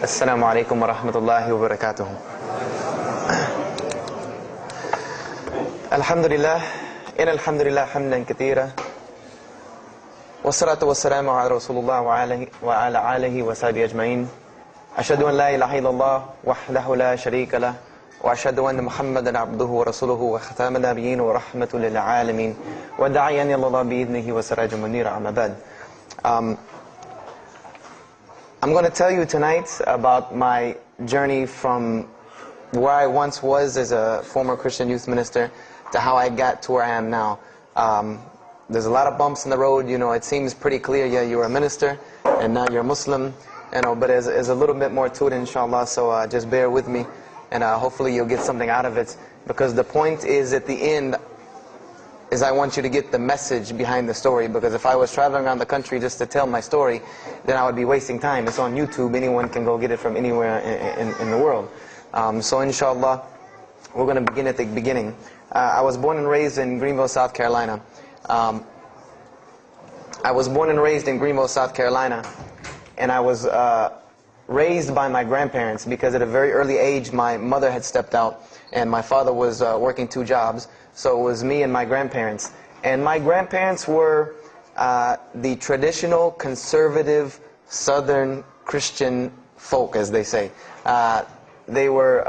السلام عليكم ورحمة الله وبركاته. الحمد لله إن الحمد لله حمدا كثيرا والصلاة والسلام على رسول الله وعلى آله وصحبه أجمعين. أشهد أن لا إله إلا الله وحده لا شريك له وأشهد أن محمدا عبده ورسوله وختام النبيين ورحمة للعالمين وداعيا إلى الله بإذنه وسراجا منيرا. أما بعد. I'm going to tell you tonight about my journey from where I once was as a former Christian youth minister to how I got to where I am now. There's a lot of bumps in the road. You know, it seems pretty clear. Yeah, you're a minister and now you're a Muslim. You know, but there's a little bit more to it, inshallah. So just bear with me, and hopefully you'll get something out of it. Because the point is, at the end, is I want you to get the message behind the story. Because if I was traveling around the country just to tell my story, then I would be wasting time. It's on YouTube. Anyone can go get it from anywhere in the world. So inshallah, we're going to begin at the beginning. I was born and raised in Greenville, South Carolina. I was born and raised in Greenville, South Carolina. And I was raised by my grandparents because at a very early age, my mother had stepped out and my father was working 2 jobs. So it was me and my grandparents. And my grandparents were the traditional, conservative, Southern Christian folk, as they say. They were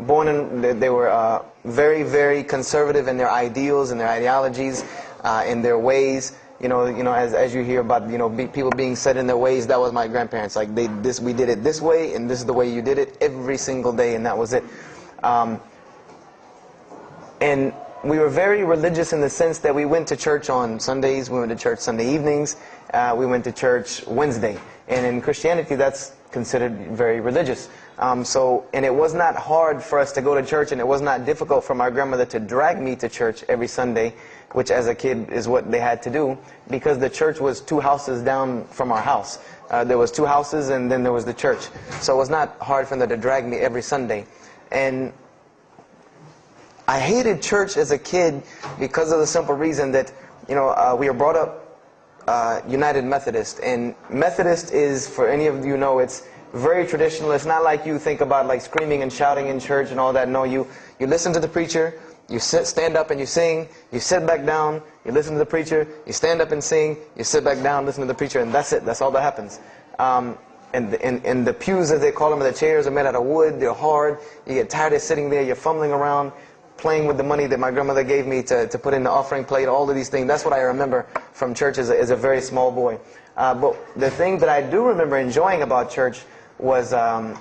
they were very, very conservative in their ideals and their ideologies, in their ways. You know, as you hear about, people being set in their ways, that was my grandparents. Like we did it this way, and this is the way you did it every single day, and that was it. And we were very religious in the sense that we went to church on Sundays, we went to church Sunday evenings, we went to church Wednesday. And in Christianity, that's considered very religious. And it was not hard for us to go to church, and it was not difficult for my grandmother to drag me to church every Sunday, which as a kid is what they had to do, because the church was 2 houses down from our house. There was 2 houses, and then there was the church. So it was not hard for them to drag me every Sunday. And I hated church as a kid because of the simple reason that, we were brought up United Methodist. And Methodist is, for any of you know, it's very traditional. It's not like you think about like screaming and shouting in church and all that. No, you listen to the preacher, you stand up and you sing, you sit back down, you listen to the preacher, you stand up and sing, you sit back down, listen to the preacher, and that's it. That's all that happens. And the pews, as they call them, the chairs are made out of wood, they're hard, you get tired of sitting there, you're fumbling around, playing with the money that my grandmother gave me to put in the offering plate, all of these things. That's what I remember from church as a very small boy. But the thing that I do remember enjoying about church was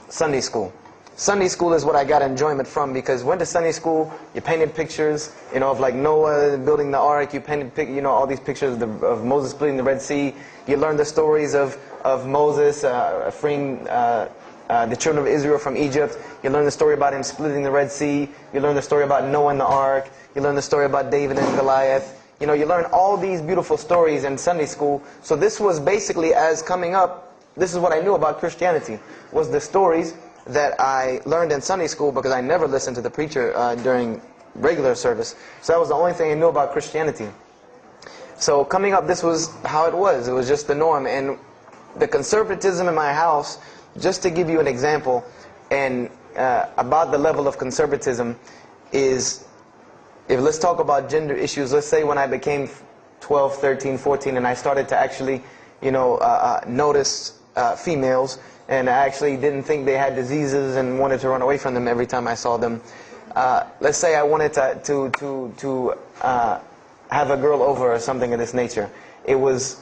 Sunday school. Sunday school is what I got enjoyment from, because went to Sunday school, you painted pictures, of like Noah building the ark, you painted, all these pictures of Moses splitting the Red Sea. You learned the stories of Moses freeing the children of Israel from Egypt. You learn the story about him splitting the Red Sea. You learn the story about Noah and the ark. You learn the story about David and Goliath. You learn all these beautiful stories in Sunday school. So this was basically, as coming up, this is what I knew about Christianity, was the stories that I learned in Sunday school, because I never listened to the preacher during regular service. So that was the only thing I knew about Christianity. So coming up, this was how it was. It was just the norm. And the conservatism in my house, just to give you an example, and about the level of conservatism is, let's talk about gender issues. Let's say when I became 12, 13, 14, and I started to actually, notice females, and I actually didn't think they had diseases and wanted to run away from them every time I saw them. Let's say I wanted to have a girl over or something of this nature. It was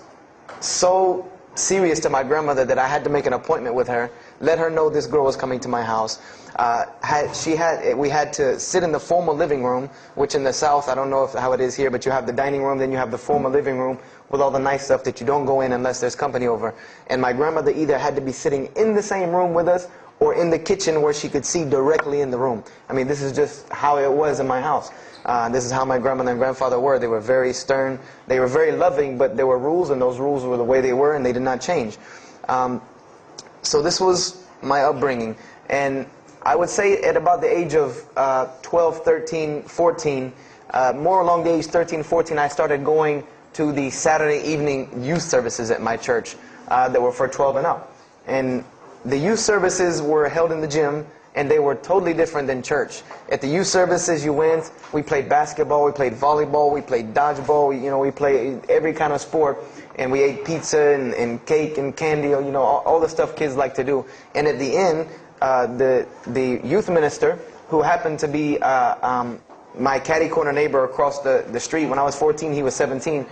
so serious to my grandmother that I had to make an appointment with her, let her know this girl was coming to my house. We had to sit in the formal living room, which in the South, I don't know how it is here, but you have the dining room, then you have the formal living room with all the nice stuff that you don't go in unless there's company over. And my grandmother either had to be sitting in the same room with us or in the kitchen where she could see directly in the room. I mean, this is just how it was in my house. This is how my grandmother and grandfather were. They were very stern. They were very loving, but there were rules, and those rules were the way they were, and they did not change. So this was my upbringing. And I would say at about the age of 12, 13, 14, more along the age 13, 14, I started going to the Saturday evening youth services at my church that were for 12 and up. And the youth services were held in the gym, and they were totally different than church. At the youth services you went, we played basketball, we played volleyball, we played dodgeball, we played every kind of sport, and we ate pizza and cake and candy, all the stuff kids like to do. And at the end, the youth minister, who happened to be my catty corner neighbor across the street. When I was 14, he was 17.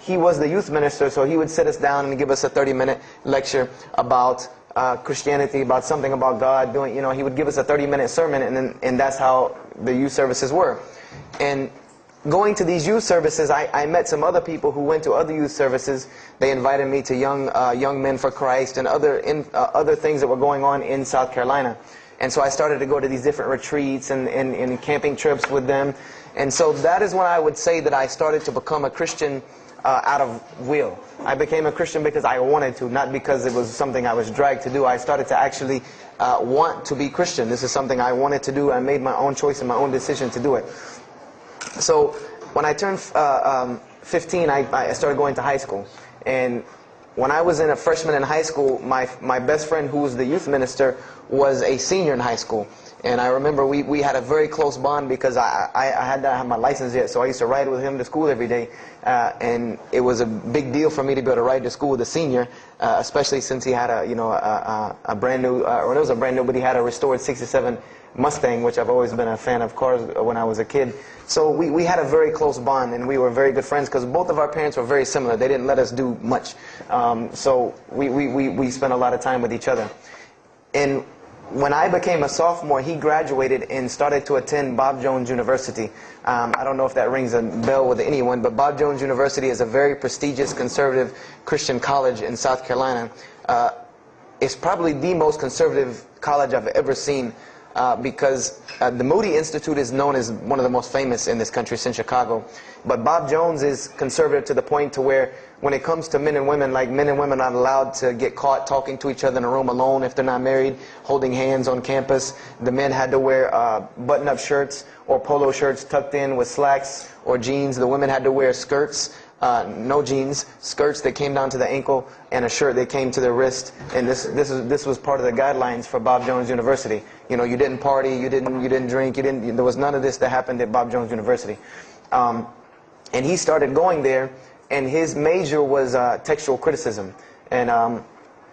He was the youth minister, so he would sit us down and give us a 30-minute lecture about Christianity, about something about God. He would give us a 30-minute sermon, and that's how the youth services were. And going to these youth services, I met some other people who went to other youth services. They invited me to Young Men for Christ and other things that were going on in South Carolina. And so I started to go to these different retreats and camping trips with them. And so that is when I would say that I started to become a Christian out of will. I became a Christian because I wanted to, not because it was something I was dragged to do. I started to actually want to be Christian. This is something I wanted to do. I made my own choice and my own decision to do it. So when I turned 15, I started going to high school. And when I was a freshman in high school, my best friend, who was the youth minister, was a senior in high school. And I remember we had a very close bond because I had not had my license yet, so I used to ride with him to school every day. And it was a big deal for me to be able to ride to school with a senior, especially since he had a brand new, or it was a brand new, but he had a restored '67 Mustang, which I've always been a fan of cars when I was a kid. So we had a very close bond, and we were very good friends because both of our parents were very similar. They didn't let us do much. So we spent a lot of time with each other. And when I became a sophomore, he graduated and started to attend Bob Jones University. I don't know if that rings a bell with anyone, but Bob Jones University is a very prestigious conservative Christian college in South Carolina. It's probably the most conservative college I've ever seen. Because the Moody Institute is known as one of the most famous in this country since Chicago. But Bob Jones is conservative to the point to where when it comes to men and women, like men and women are not allowed to get caught talking to each other in a room alone if they're not married, holding hands on campus. The men had to wear button-up shirts or polo shirts tucked in with slacks or jeans. The women had to wear skirts. No jeans, skirts that came down to the ankle, and a shirt that came to the wrist. And this was part of the guidelines for Bob Jones University. You didn't party, you didn't drink, there was none of this that happened at Bob Jones University. And he started going there, and his major was textual criticism. And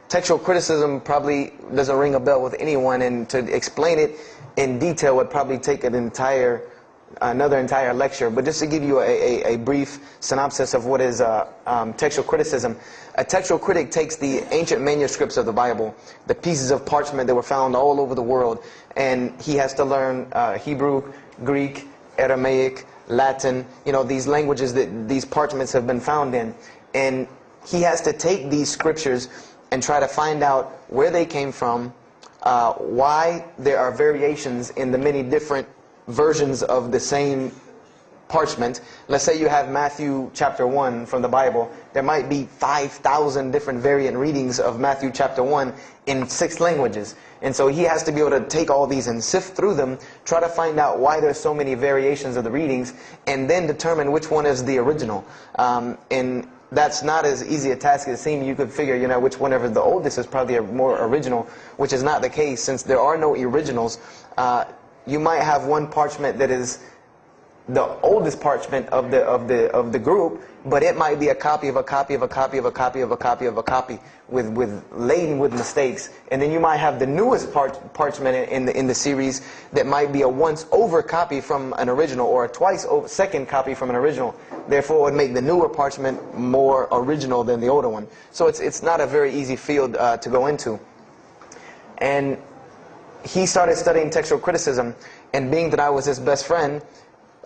textual criticism probably doesn't ring a bell with anyone, and to explain it in detail would probably take another entire lecture. But just to give you a brief synopsis of what is textual criticism. A textual critic takes the ancient manuscripts of the Bible, the pieces of parchment that were found all over the world, and he has to learn Hebrew, Greek, Aramaic, Latin, these languages that these parchments have been found in. And he has to take these scriptures and try to find out where they came from, why there are variations in the many different versions of the same parchment. Let's say you have Matthew chapter 1 from the Bible. There might be 5,000 different variant readings of Matthew chapter 1 in 6 languages. And so he has to be able to take all these and sift through them, try to find out why there's so many variations of the readings, and then determine which one is the original. And that's not as easy a task as it seems. You could figure, which one ever the oldest is probably a more original, which is not the case. Since there are no originals, you might have one parchment that is the oldest parchment of the group, but it might be a copy of a copy of a copy of a copy of a copy of a copy laden with mistakes. And then you might have the newest parchment in the series that might be a once over copy from an original, or a twice over second copy from an original. Therefore, it would make the newer parchment more original than the older one. So it's not a very easy field to go into. And he started studying textual criticism, and being that I was his best friend,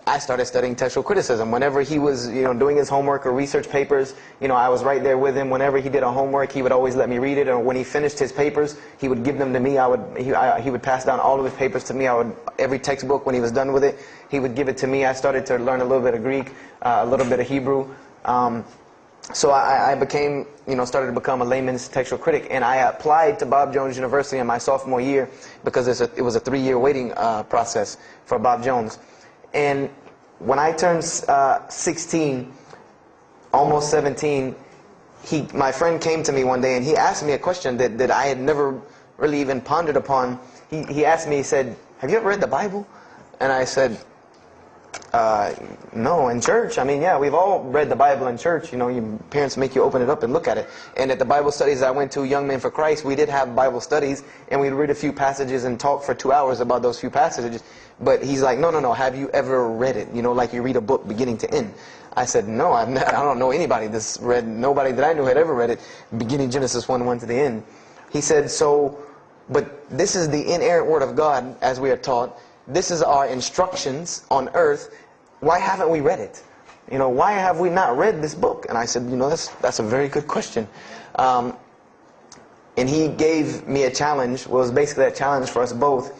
I started studying textual criticism. Whenever he was, doing his homework or research papers, I was right there with him. Whenever he did a homework, he would always let me read it. Or when he finished his papers, he would give them to me. He would pass down all of his papers to me. Every textbook, when he was done with it, he would give it to me. I started to learn a little bit of Greek, a little bit of Hebrew. So I became, started to become a layman's textual critic, and I applied to Bob Jones University in my sophomore year because it was a 3-year waiting process for Bob Jones. And when I turned 16, almost 17, my friend came to me one day and he asked me a question that I had never really even pondered upon. He asked me, he said, "Have you ever read the Bible?" And I said, no, in church. I mean, yeah, we've all read the Bible in church. You know, your parents make you open it up and look at it. And at the Bible studies I went to, Young Men for Christ, we did have Bible studies, and we'd read a few passages and talk for 2 hours about those few passages. But he's like, no, have you ever read it? You know, like you read a book beginning to end. I said, no, I don't know anybody that's read, nobody that I knew had ever read it, beginning Genesis 1:1 to the end. He said, but this is the inerrant Word of God, as we are taught. This is our instructions on earth. Why haven't we read it? You know, why have we not read this book? And I said, you know, that's a very good question. And he gave me a challenge. Well, it was basically a challenge for us both.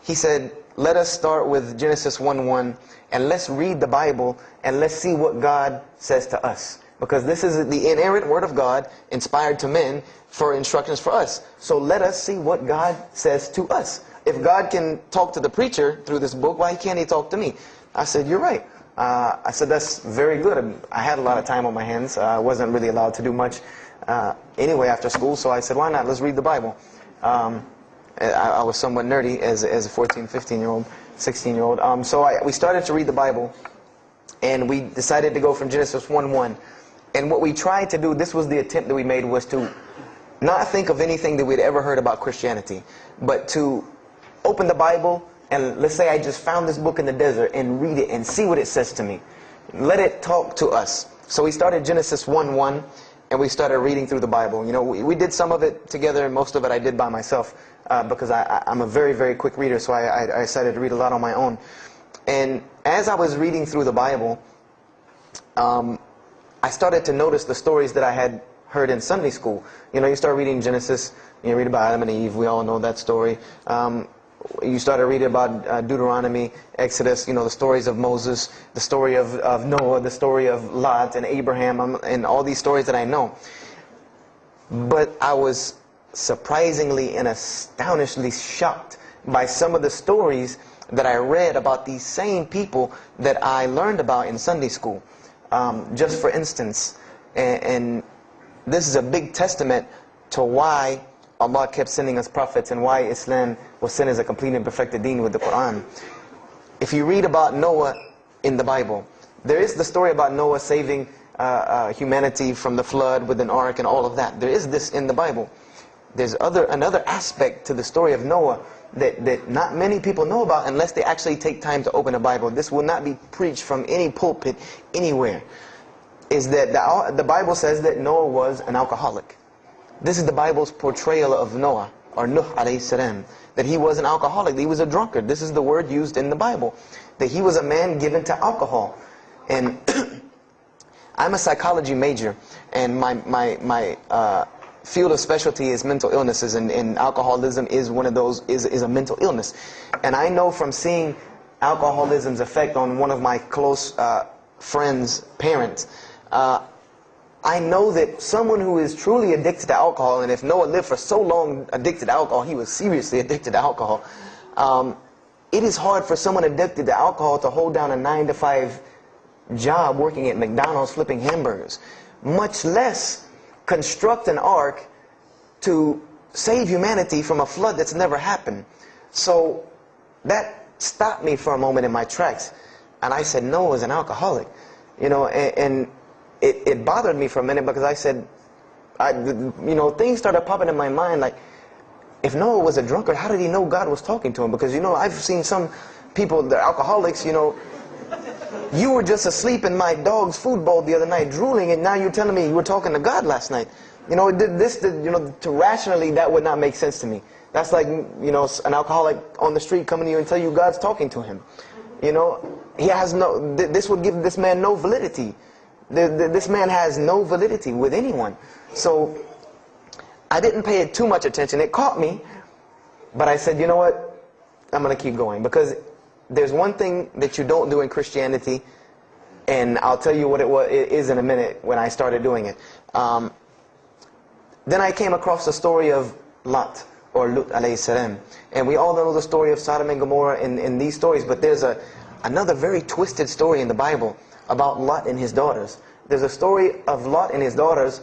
He said, let us start with Genesis 1:1 and let's read the Bible and let's see what God says to us. Because this is the inerrant Word of God, inspired to men, for instructions for us. So let us see what God says to us. If God can talk to the preacher through this book, why can't He talk to me? I said, you're right. I said, that's very good. I had a lot of time on my hands. I wasn't really allowed to do much anyway after school, so I said, why not? Let's read the Bible. I was somewhat nerdy as a 14, 15-year-old, 16-year-old. So we started to read the Bible, and we decided to go from Genesis 1:1. And what we tried to do, this was the attempt that we made, was to not think of anything that we'd ever heard about Christianity, but to open the Bible, and let's say I just found this book in the desert, and read it and see what it says to me. Let it talk to us. So we started Genesis 1:1, and we started reading through the Bible. You know, we did some of it together, and most of it I did by myself, because I'm a very, very quick reader, so I decided to read a lot on my own. And as I was reading through the Bible, I started to notice the stories that I had heard in Sunday school. You know, you start reading Genesis, you read about Adam and Eve, we all know that story. You started reading about Deuteronomy, Exodus, you know, the stories of Moses, the story of Noah, the story of Lot and Abraham, and all these stories that I know. But I was surprisingly and astonishingly shocked by some of the stories that I read about these same people that I learned about in Sunday school. Just for instance, and this is a big testament to why Allah kept sending us prophets and why Islam was sent as a complete and perfected deen with the Quran. If you read about Noah in the Bible, there is the story about Noah saving humanity from the flood with an ark and all of that. There is this in the Bible. There's another aspect to the story of Noah that not many people know about unless they actually take time to open a Bible. This will not be preached from any pulpit anywhere. Is that the Bible says that Noah was an alcoholic. This is the Bible's portrayal of Noah, or Nuh alayhi salam, that he was an alcoholic, that he was a drunkard. This is the word used in the Bible, that he was a man given to alcohol. And I'm a psychology major, and my field of specialty is mental illnesses, and alcoholism is one of those, is a mental illness. And I know from seeing alcoholism's effect on one of my close friends' parents, I know that someone who is truly addicted to alcohol, and if Noah lived for so long addicted to alcohol, he was seriously addicted to alcohol. It is hard for someone addicted to alcohol to hold down a 9-to-5 job working at McDonald's flipping hamburgers, much less construct an ark to save humanity from a flood that's never happened. So that stopped me for a moment in my tracks, and I said, Noah was an alcoholic. You know, and it bothered me for a minute, because I said, you know, things started popping in my mind, like, if Noah was a drunkard, how did he know God was talking to him? Because, you know, I've seen some people, they're alcoholics, you know, you were just asleep in my dog's food bowl the other night, drooling, and now you're telling me you were talking to God last night. You know, you know, to rationally, that would not make sense to me. That's like, you know, an alcoholic on the street coming to you and tell you God's talking to him. You know, he has no, this would give this man no validity. This man has no validity with anyone. So I didn't pay it too much attention. It caught me, but I said, you know what, I'm going to keep going, because there's one thing that you don't do in Christianity, and I'll tell you what it is in a minute when I started doing it. Then I came across the story of Lot, or Lut alayhi salam. And we all know the story of Sodom and Gomorrah in these stories, but there's another very twisted story in the Bible about Lot and his daughters. There's a story of Lot and his daughters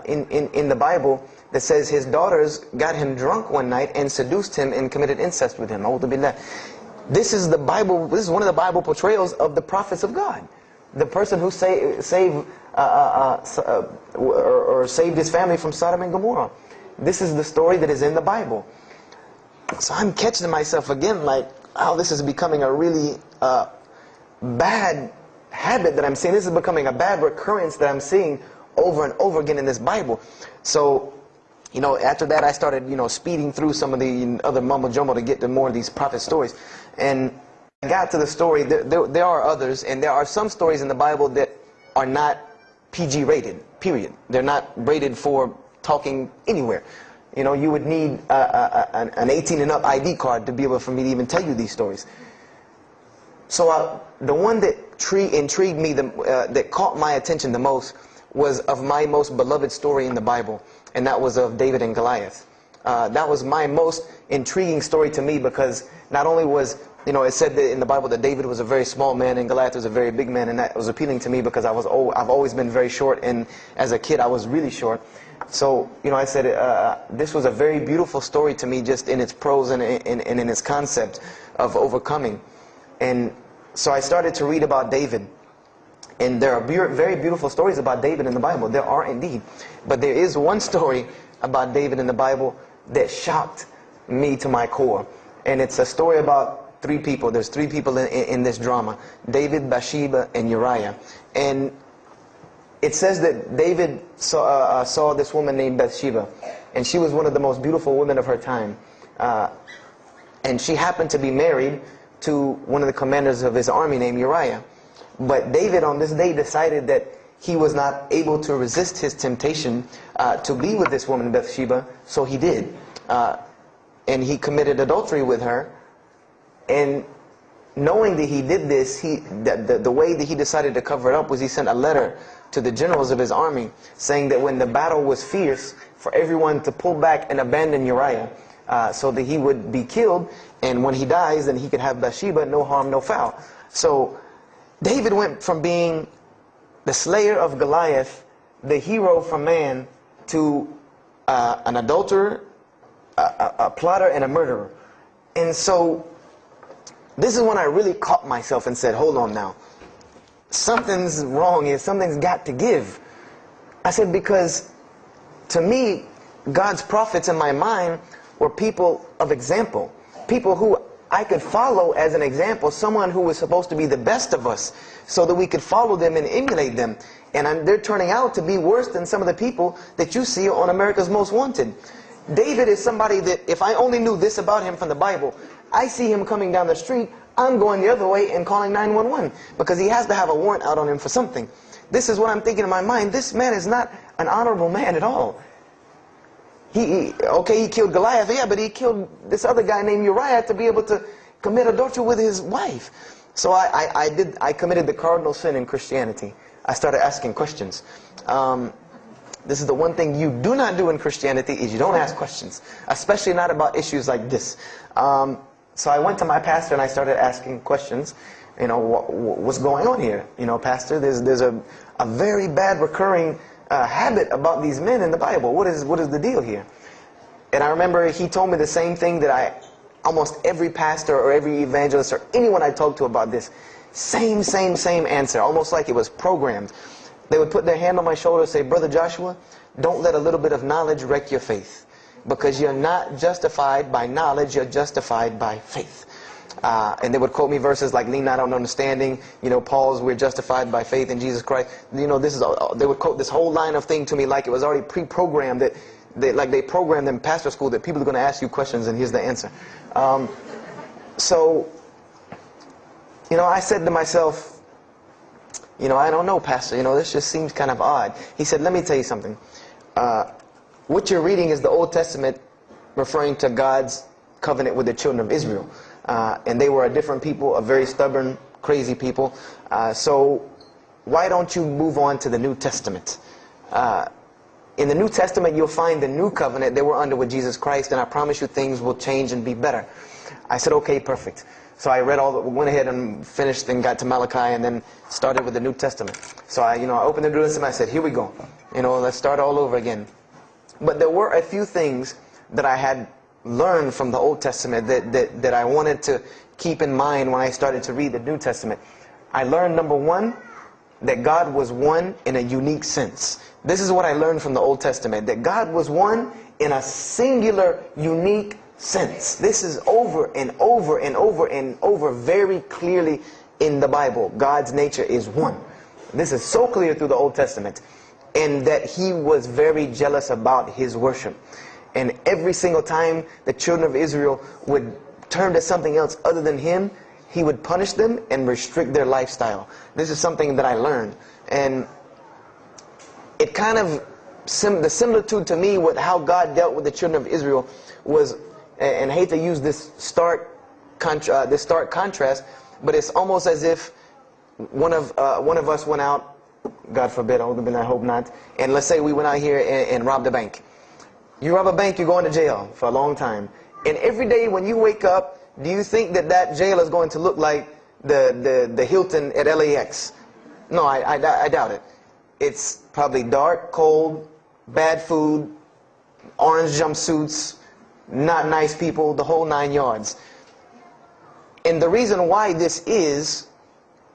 in the Bible that says his daughters got him drunk one night and seduced him and committed incest with him. A'udhu billah. This is the Bible. This is one of the Bible portrayals of the prophets of God. The person who saved his family from Sodom and Gomorrah. This is the story that is in the Bible. So I'm catching myself again, like, oh, this is becoming a really bad habit that I'm seeing. This is becoming a bad recurrence that I'm seeing over and over again in this Bible. So, you know, after that I started, you know, speeding through some of the other mumbo jumbo to get to more of these prophet stories. And I got to the story, there are others, and there are some stories in the Bible that are not PG rated, period. They're not rated for talking anywhere. You know, you would need an 18 and up ID card to be able for me to even tell you these stories. So the one that intrigued me, that caught my attention the most, was of my most beloved story in the Bible, and that was of David and Goliath. That was my most intriguing story to me, because not only was, you know, it said that in the Bible that David was a very small man and Goliath was a very big man, and that was appealing to me because I've always been very short, and as a kid I was really short. So, you know, I said this was a very beautiful story to me, just in its prose and in its concept of overcoming. And so I started to read about David. And there are very beautiful stories about David in the Bible. There are indeed. But there is one story about David in the Bible that shocked me to my core. And it's a story about three people. There's three people in this drama: David, Bathsheba, and Uriah. And it says that David saw this woman named Bathsheba. And she was one of the most beautiful women of her time. And she happened to be married to one of the commanders of his army named Uriah. But David on this day decided that he was not able to resist his temptation to be with this woman Bathsheba, so he did. And he committed adultery with her. And knowing that he did this, the way that he decided to cover it up was he sent a letter to the generals of his army saying that when the battle was fierce, for everyone to pull back and abandon Uriah, so that he would be killed, and when he dies, then he could have Bathsheba, no harm, no foul. So David went from being the slayer of Goliath, the hero from man, to an adulterer, a plotter, and a murderer. And so this is when I really caught myself and said, hold on now. Something's wrong here. Something's got to give. I said, because to me, God's prophets in my mind were people of example. People who I could follow as an example, someone who was supposed to be the best of us, so that we could follow them and emulate them. And they're turning out to be worse than some of the people that you see on America's Most Wanted. David is somebody that, if I only knew this about him from the Bible, I see him coming down the street, I'm going the other way and calling 911, because he has to have a warrant out on him for something. This is what I'm thinking in my mind. This man is not an honorable man at all. He killed Goliath, yeah, but he killed this other guy named Uriah to be able to commit adultery with his wife. So I committed the cardinal sin in Christianity. I started asking questions. This is the one thing you do not do in Christianity, is you don't ask questions, especially not about issues like this. So I went to my pastor and I started asking questions. You know, what's going on here? You know, pastor, there's a very bad recurring habit about these men in the Bible. What is the deal here? And I remember he told me the same thing that almost every pastor or every evangelist or anyone I talked to about this, same answer, almost like it was programmed. They would put their hand on my shoulder and say, Brother Joshua, don't let a little bit of knowledge wreck your faith, because you're not justified by knowledge, you're justified by faith. And they would quote me verses like, lean not on understanding, you know, Paul's, we're justified by faith in Jesus Christ. You know, they would quote this whole line of thing to me like it was already pre-programmed, that they programmed in pastor school that people are going to ask you questions and here's the answer. So, you know, I said to myself, you know, I don't know, pastor, you know, this just seems kind of odd. He said, let me tell you something. What you're reading is the Old Testament referring to God's covenant with the children of Israel. And they were a different people, a very stubborn, crazy people. So why don't you move on to the New Testament? In the New Testament, you'll find the new covenant they were under with Jesus Christ, and I promise you things will change and be better. I said, okay, perfect. So I went ahead and finished and got to Malachi and then started with the New Testament. So I opened the New Testament. I said, here we go. Let's start all over again. But there were a few things that I had learned from the Old Testament that I wanted to keep in mind when I started to read the New Testament. I learned, number one, that God was one in a unique sense. This is what I learned from the Old Testament, that God was one in a singular, unique sense. This is over and over and over and over very clearly in the Bible. God's nature is one. This is so clear through the Old Testament. And that He was very jealous about His worship. And every single time the children of Israel would turn to something else other than Him, He would punish them and restrict their lifestyle. This is something that I learned. And it kind of, the similitude to me with how God dealt with the children of Israel was, and I hate to use this stark contrast, but it's almost as if one of us went out, God forbid, I hope not, and let's say we went out here and robbed a bank. You rob a bank, you're going to jail for a long time. And every day when you wake up, do you think that jail is going to look like the Hilton at LAX? No, I doubt it. It's probably dark, cold, bad food, orange jumpsuits, not nice people, the whole 9 yards. And the reason why this is,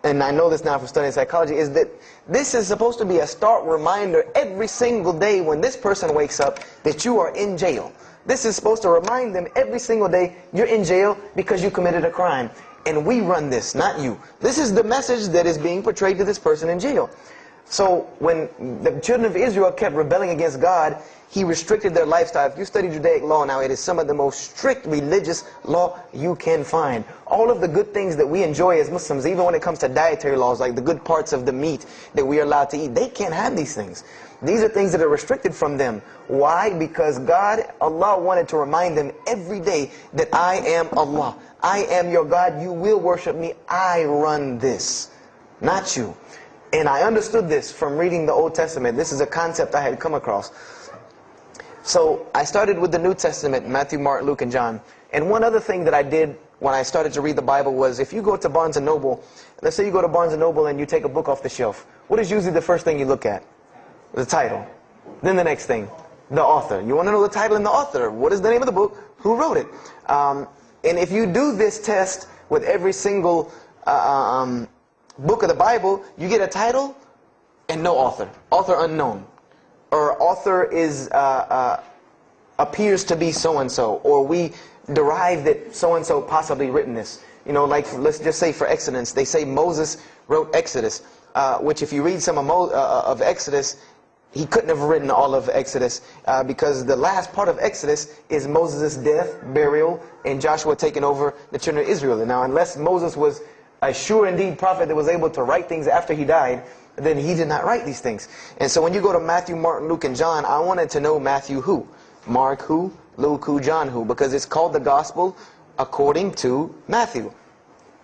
and I know this now from studying psychology, is that this is supposed to be a stark reminder every single day when this person wakes up that you are in jail. This is supposed to remind them every single day you're in jail because you committed a crime. And we run this, not you. This is the message that is being portrayed to this person in jail. So when the children of Israel kept rebelling against God, He restricted their lifestyle. If you study Judaic law now, it is some of the most strict religious law you can find. All of the good things that we enjoy as Muslims, even when it comes to dietary laws, like the good parts of the meat that we are allowed to eat, they can't have these things. These are things that are restricted from them. Why? Because Allah wanted to remind them every day that I am Allah. I am your God. You will worship me. I run this, not you. And I understood this from reading the Old Testament. This is a concept I had come across. So I started with the New Testament, Matthew, Mark, Luke, and John. And one other thing that I did when I started to read the Bible was, if you go to Barnes & Noble, let's say you go to Barnes & Noble and you take a book off the shelf, what is usually the first thing you look at? The title. Then the next thing, the author. You want to know the title and the author. What is the name of the book? Who wrote it? And if you do this test with every single book of the Bible, you get a title and no author. Author unknown. Or author is appears to be so-and-so. Or we derive that so-and-so possibly written this. Like let's just say for Exodus, they say Moses wrote Exodus. Which if you read some of Exodus, he couldn't have written all of Exodus because the last part of Exodus is Moses' death, burial, and Joshua taking over the children of Israel. And now unless Moses was a sure indeed prophet that was able to write things after he died, then he did not write these things. And so when you go to Matthew, Mark, Luke, and John, I wanted to know Matthew who, Mark who, Luke who, John who, because it's called the Gospel according to Matthew.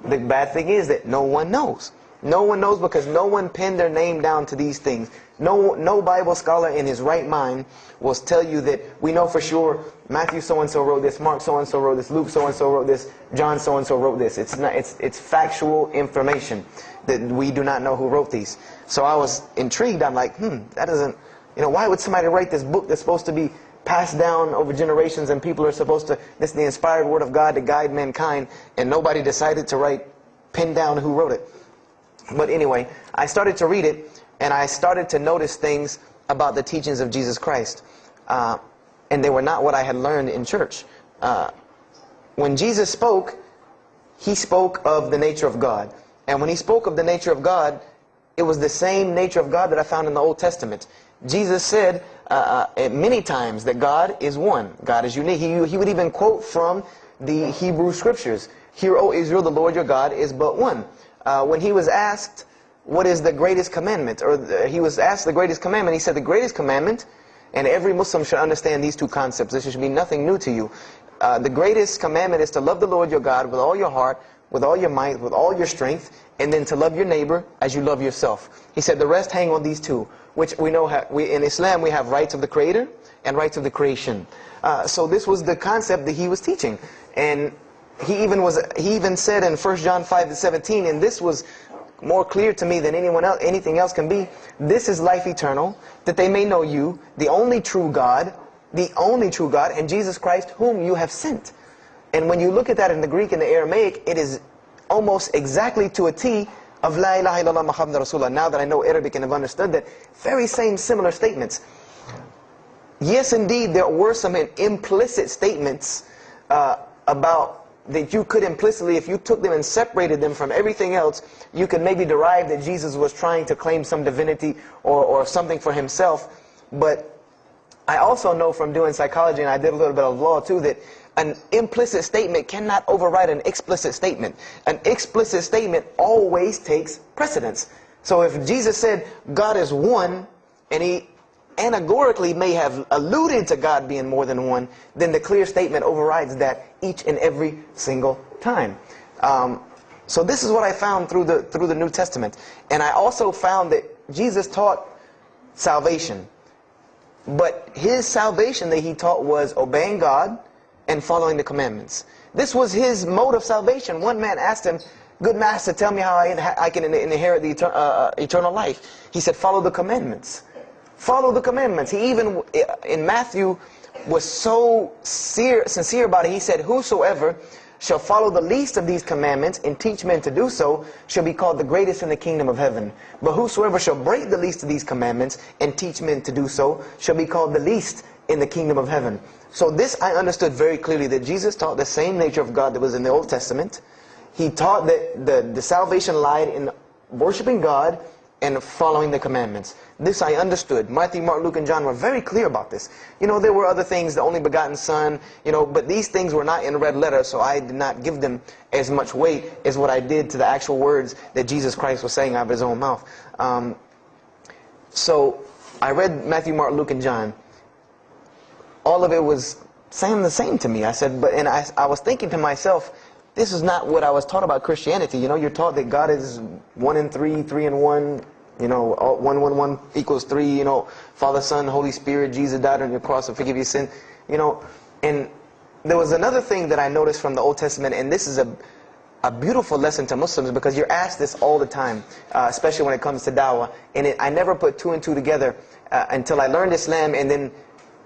The bad thing is that no one knows. No one knows because no one penned their name down to these things. No Bible scholar in his right mind will tell you that we know for sure Matthew so-and-so wrote this, Mark so-and-so wrote this, Luke so-and-so wrote this, John so-and-so wrote this. It's factual information that we do not know who wrote these. So I was intrigued. I'm like, that doesn't, why would somebody write this book that's supposed to be passed down over generations and people are supposed to, this is the inspired word of God to guide mankind, and nobody decided to pin down who wrote it. But anyway, I started to read it, and I started to notice things about the teachings of Jesus Christ. And they were not what I had learned in church. When Jesus spoke, He spoke of the nature of God. And when He spoke of the nature of God, it was the same nature of God that I found in the Old Testament. Jesus said many times that God is one. God is unique. He would even quote from the Hebrew Scriptures. Hear, O Israel, the Lord your God is but one. When He was asked, what is the greatest commandment? He was asked the greatest commandment. He said the greatest commandment, and every Muslim should understand these two concepts. This should be nothing new to you. The greatest commandment is to love the Lord your God with all your heart, with all your might, with all your strength, and then to love your neighbor as you love yourself. He said the rest hang on these two, which we know in Islam we have rights of the Creator and rights of the creation. So this was the concept that He was teaching. And he even said in 1 John 5:17, and this was more clear to me than anything else can be, this is life eternal, that they may know you, the only true God, and Jesus Christ, whom you have sent. And when you look at that in the Greek and the Aramaic, it is almost exactly to a T of La ilaha illallah Muhammad Rasulullah. Now that I know Arabic and have understood that, very same similar statements. Yes, indeed, there were some implicit statements about that you could implicitly, if you took them and separated them from everything else, you could maybe derive that Jesus was trying to claim some divinity or something for himself. But I also know from doing psychology, and I did a little bit of law too, that an implicit statement cannot override an explicit statement. An explicit statement always takes precedence. So if Jesus said God is one, and he anagorically may have alluded to God being more than one, then the clear statement overrides that each and every single time. So this is what I found through the New Testament. And I also found that Jesus taught salvation. But his salvation that he taught was obeying God and following the commandments. This was his mode of salvation. One man asked him, "Good master, tell me how I can inherit the eternal life." He said, "Follow the commandments." Follow the commandments. He even, in Matthew, was so sincere about it. He said, "Whosoever shall follow the least of these commandments and teach men to do so shall be called the greatest in the kingdom of heaven. But whosoever shall break the least of these commandments and teach men to do so shall be called the least in the kingdom of heaven." So this I understood very clearly, that Jesus taught the same nature of God that was in the Old Testament. He taught that the salvation lied in worshiping God and following the commandments. This I understood. Matthew, Mark, Luke, and John were very clear about this. You know, there were other things, the only begotten Son, you know, but these things were not in red letter, so I did not give them as much weight as what I did to the actual words that Jesus Christ was saying out of his own mouth. So I read Matthew, Mark, Luke, and John. All of it was saying the same to me. I said, and I was thinking to myself, this is not what I was taught about Christianity. You know, you're taught that God is 1 in 3, 3 in 1. You know, 1, 1, 1 equals 3. You know, Father, Son, Holy Spirit. Jesus died on your cross to forgive your sin. You know, and there was another thing that I noticed from the Old Testament, and this is a beautiful lesson to Muslims, because you're asked this all the time, especially when it comes to dawah. And I never put 2 and 2 together until I learned Islam and then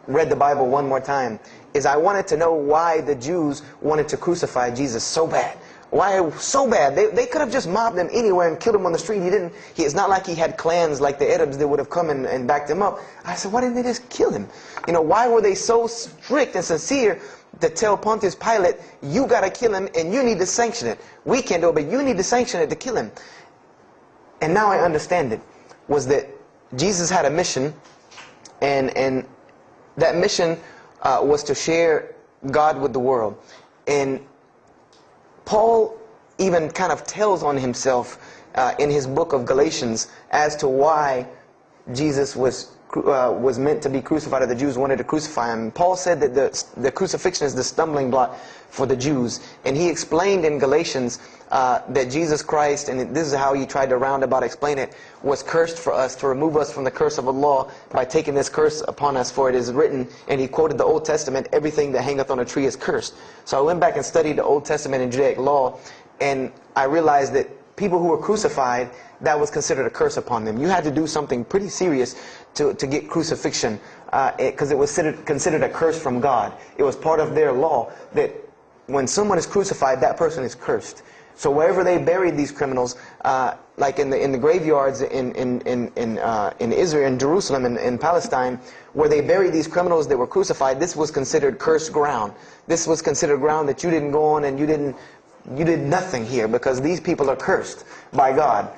read the Bible one more time. Is I wanted to know why the Jews wanted to crucify Jesus so bad. Why so bad? They could have just mobbed him anywhere and killed him on the street. It's not like he had clans like the Arabs that would have come and backed him up. I said, why didn't they just kill him? You know, why were they so strict and sincere to tell Pontius Pilate, you got to kill him and you need to sanction it. We can't do it, but you need to sanction it to kill him. And now I understand it, was that Jesus had a mission, and that mission was to share God with the world. And Paul even kind of tells on himself in his book of Galatians as to why Jesus was meant to be crucified, or the Jews wanted to crucify him. Paul said that the crucifixion is the stumbling block for the Jews. And he explained in Galatians that Jesus Christ, and this is how he tried to roundabout explain it, was cursed for us, to remove us from the curse of Allah by taking this curse upon us. For it is written, and he quoted the Old Testament, everything that hangeth on a tree is cursed. So I went back and studied the Old Testament and Judaic law, and I realized that people who were crucified, that was considered a curse upon them. You had to do something pretty serious to get crucifixion, because it was considered a curse from God. It was part of their law that when someone is crucified, that person is cursed. So wherever they buried these criminals, like in the graveyards in Israel, in Jerusalem, in Palestine, where they buried these criminals that were crucified, this was considered cursed ground. This was considered ground that you didn't go on, and you did nothing here, because these people are cursed by God.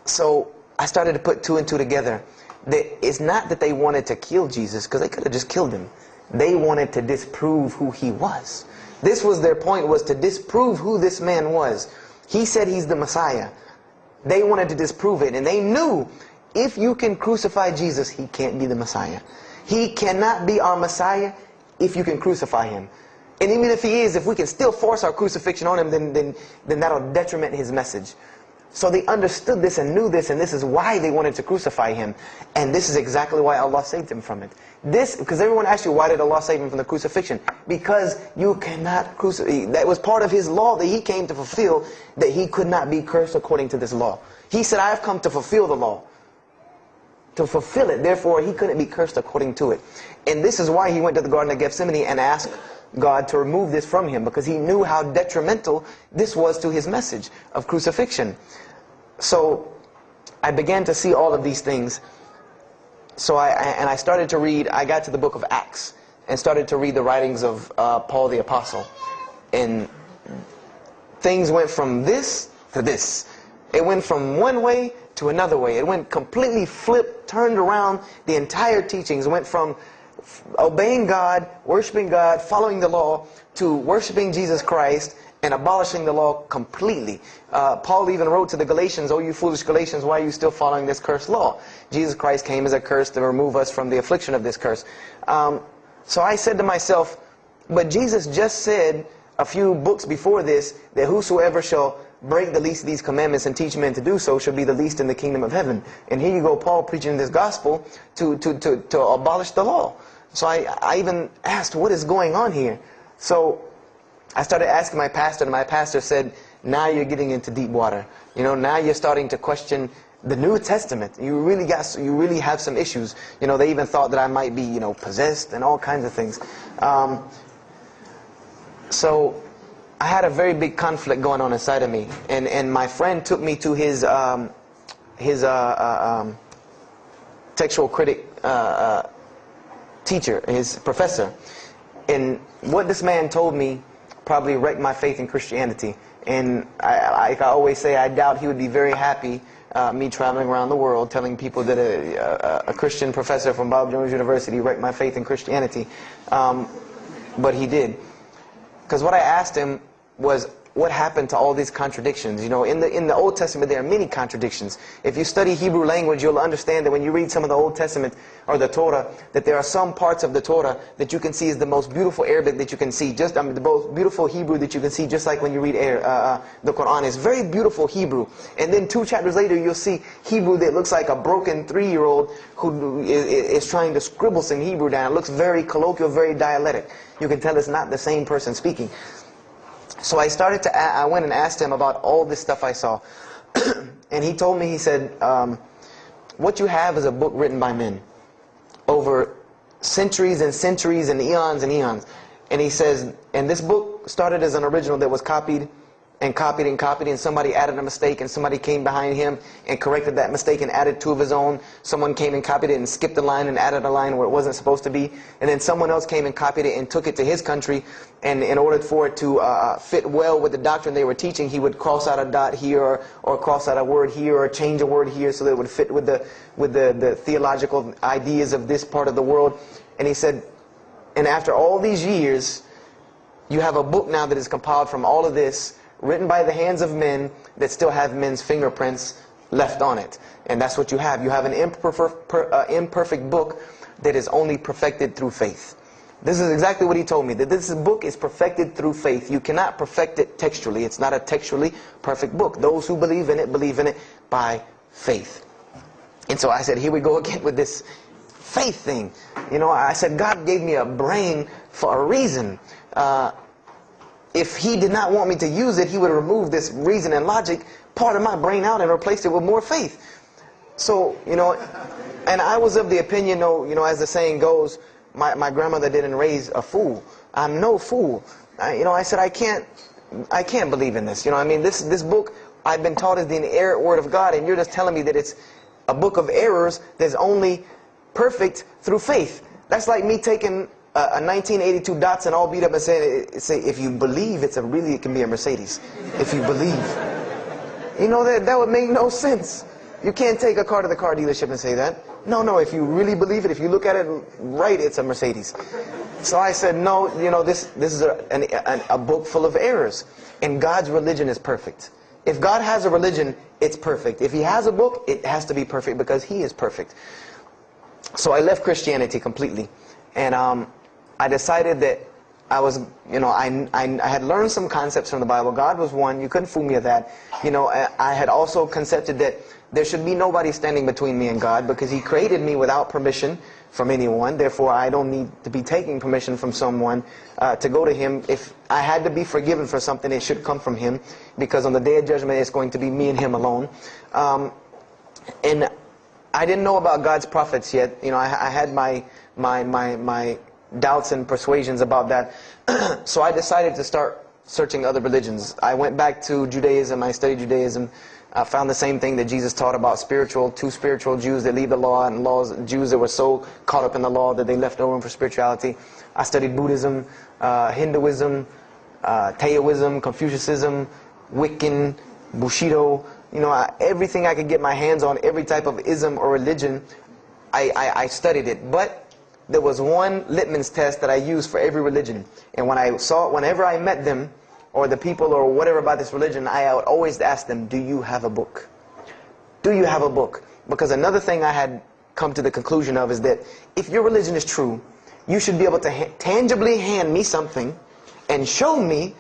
So I started to put 2 and 2 together. It's not that they wanted to kill Jesus, because they could have just killed him. They wanted to disprove who he was. This was their point, was to disprove who this man was. He said he's the Messiah. They wanted to disprove it, and they knew if you can crucify Jesus, he can't be the Messiah. He cannot be our Messiah if you can crucify him. And even if he is, if we can still force our crucifixion on him, then that'll detriment his message. So they understood this and knew this, and this is why they wanted to crucify him. And this is exactly why Allah saved him from it. Because everyone asks you, why did Allah save him from the crucifixion? Because you cannot crucify. That was part of his law that he came to fulfill, that he could not be cursed according to this law. He said, I have come to fulfill the law. To fulfill it. Therefore, he couldn't be cursed according to it. And this is why he went to the Garden of Gethsemane and asked God to remove this from him, because he knew how detrimental this was to his message of crucifixion. So I began to see all of these things. So I started to read. I got to the book of Acts and started to read the writings of Paul the Apostle. And things went from this to this. It went from one way to another way. It went completely flipped, turned around. The entire teachings went from obeying God, worshiping God, following the law, to worshiping Jesus Christ and abolishing the law completely. Paul even wrote to the Galatians, "Oh, you foolish Galatians, why are you still following this cursed law?" Jesus Christ came as a curse to remove us from the affliction of this curse. So I said to myself, but Jesus just said a few books before this that whosoever shall break the least of these commandments and teach men to do so shall be the least in the kingdom of heaven. And here you go, Paul preaching this gospel to abolish the law. So I even asked, what is going on here? So I started asking my pastor, and my pastor said, now you're getting into deep water. You know, now you're starting to question the New Testament. You really have some issues. You know, they even thought that I might be, possessed and all kinds of things. So I had a very big conflict going on inside of me, and my friend took me to his textual critic teacher, his professor. And what this man told me probably wrecked my faith in Christianity. And I always say, I doubt he would be very happy me traveling around the world telling people that a Christian professor from Bob Jones University wrecked my faith in Christianity. But he did. Because what I asked him was, what happened to all these contradictions? You know, in the Old Testament there are many contradictions. If you study Hebrew language, you'll understand that when you read some of the Old Testament or the Torah, that there are some parts of the Torah that you can see is the most beautiful Arabic that you can see, the most beautiful Hebrew that you can see, just like when you read the Quran. It's very beautiful Hebrew. And then 2 chapters later, you'll see Hebrew that looks like a broken 3-year-old who is trying to scribble some Hebrew down. It looks very colloquial, very dialectic. You can tell it's not the same person speaking. So I went and asked him about all this stuff I saw. And he told me, he said, what you have is a book written by men over centuries and centuries and eons and eons. And he says, and this book started as an original that was copied and copied and copied, and somebody added a mistake, and somebody came behind him and corrected that mistake and added 2 of his own. Someone came and copied it and skipped a line and added a line where it wasn't supposed to be. And then someone else came and copied it and took it to his country, and in order for it to fit well with the doctrine they were teaching, he would cross out a dot here or cross out a word here or change a word here so that it would fit with the theological ideas of this part of the world. And he said, and after all these years, you have a book now that is compiled from all of this, written by the hands of men that still have men's fingerprints left on it. And that's what you have. You have an imperfect book that is only perfected through faith. This is exactly what he told me, that this book is perfected through faith. You cannot perfect it textually. It's not a textually perfect book. Those who believe in it by faith. And so I said, here we go again with this faith thing. You know, I said, God gave me a brain for a reason. If he did not want me to use it, he would remove this reason and logic part of my brain out and replace it with more faith. So, and I was of the opinion, as the saying goes, my grandmother didn't raise a fool. I'm no fool. I said, I can't believe in this. This book I've been taught is the inerrant word of God, and you're just telling me that it's a book of errors that's only perfect through faith. That's like me taking a 1982 Datsun all beat up and say, if you believe, it can be a Mercedes. If you believe. That would make no sense. You can't take a car to the car dealership and say that. No, if you really believe it, if you look at it right, it's a Mercedes. So I said, no, this is a book full of errors. And God's religion is perfect. If God has a religion, it's perfect. If he has a book, it has to be perfect because he is perfect. So I left Christianity completely. And I decided that I was, you know, I had learned some concepts from the Bible. God was one. You couldn't fool me of that. You know, I had also concepted that there should be nobody standing between me and God, because He created me without permission from anyone. Therefore, I don't need to be taking permission from someone to go to Him. If I had to be forgiven for something, it should come from Him, because on the Day of Judgment, it's going to be me and Him alone. And I didn't know about God's prophets yet. You know, I had my doubts and persuasions about that. So I decided to start searching other religions. I went back to Judaism. I studied Judaism. I found the same thing that Jesus taught about two spiritual Jews that leave the law, and Jews that were so caught up in the law that they left no room for spirituality. I studied Buddhism, Hinduism, Taoism, Confucianism, Wiccan, Bushido. You know, everything I could get my hands on, every type of ism or religion, I studied it. But there was one litmus test that I used for every religion. And whenever I met them, or the people or whatever about this religion, I would always ask them, do you have a book? Do you have a book? Because another thing I had come to the conclusion of is that if your religion is true, you should be able to tangibly hand me something and show me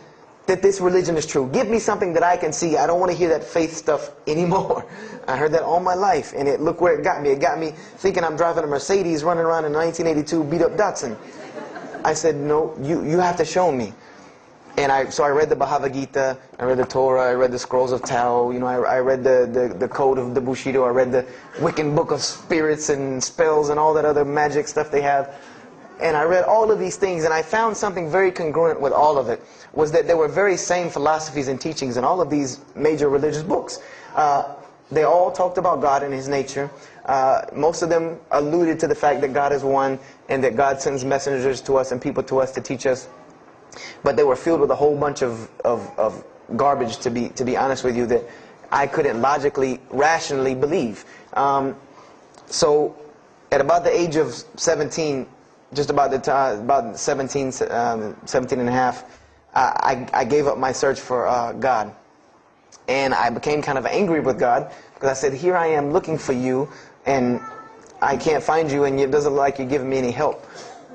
that this religion is true. Give me something that I can see. I don't want to hear that faith stuff anymore. I heard that all my life, and look where it got me. It got me thinking I'm driving a Mercedes running around in a 1982 beat-up Datsun. I said, no, you have to show me. And so I read the Bhagavad Gita, I read the Torah, I read the Scrolls of Tao, you know, I read the Code of the Bushido, I read the Wiccan Book of Spirits and Spells and all that other magic stuff they have. And I read all of these things, and I found something very congruent with all of it, was that there were very same philosophies and teachings in all of these major religious books. They all talked about God and His nature. Most of them alluded to the fact that God is one, and that God sends messengers to us and people to us to teach us. But they were filled with a whole bunch of garbage, to be honest with you, that I couldn't logically, rationally believe. So at about the age of 17, just about the time, about 17 and a half, I gave up my search for God. And I became kind of angry with God, because I said, here I am looking for you, and I can't find you, and it doesn't look like you're giving me any help.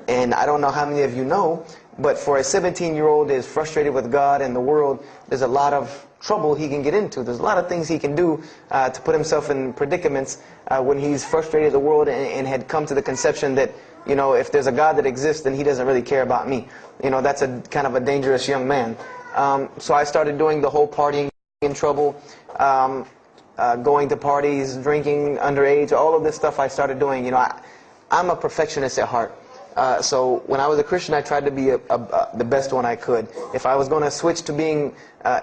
And I don't know how many of you know, but for a 17-year-old that is frustrated with God and the world, there's a lot of trouble he can get into. There's a lot of things he can do to put himself in predicaments when he's frustrated the world and had come to the conception that, you know, if there's a God that exists, then He doesn't really care about me. You know, that's a kind of a dangerous young man. So I started doing the whole partying in trouble, going to parties, drinking underage, all of this stuff I started doing. You know, I'm a perfectionist at heart. So when I was a Christian, I tried to be the best one I could. If I was going to switch to being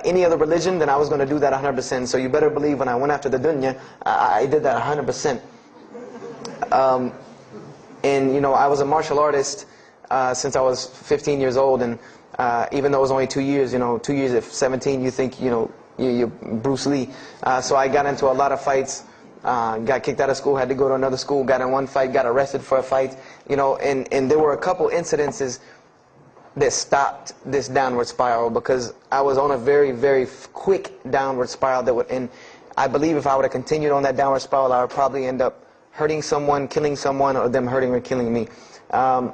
any other religion, then I was going to do that 100%. So you better believe when I went after the dunya, I did that 100%. And you know, I was a martial artist since I was 15 years old, and even though it was only 2 years, you know, 2 years at 17, you think, you know, you're Bruce Lee. So I got into a lot of fights. Got kicked out of school, had to go to another school, got in one fight, got arrested for a fight, you know, and there were a couple incidences that stopped this downward spiral, because I was on a very, very quick downward spiral that would, and I believe if I would have continued on that downward spiral, I would probably end up hurting someone, killing someone, or them hurting or killing me. And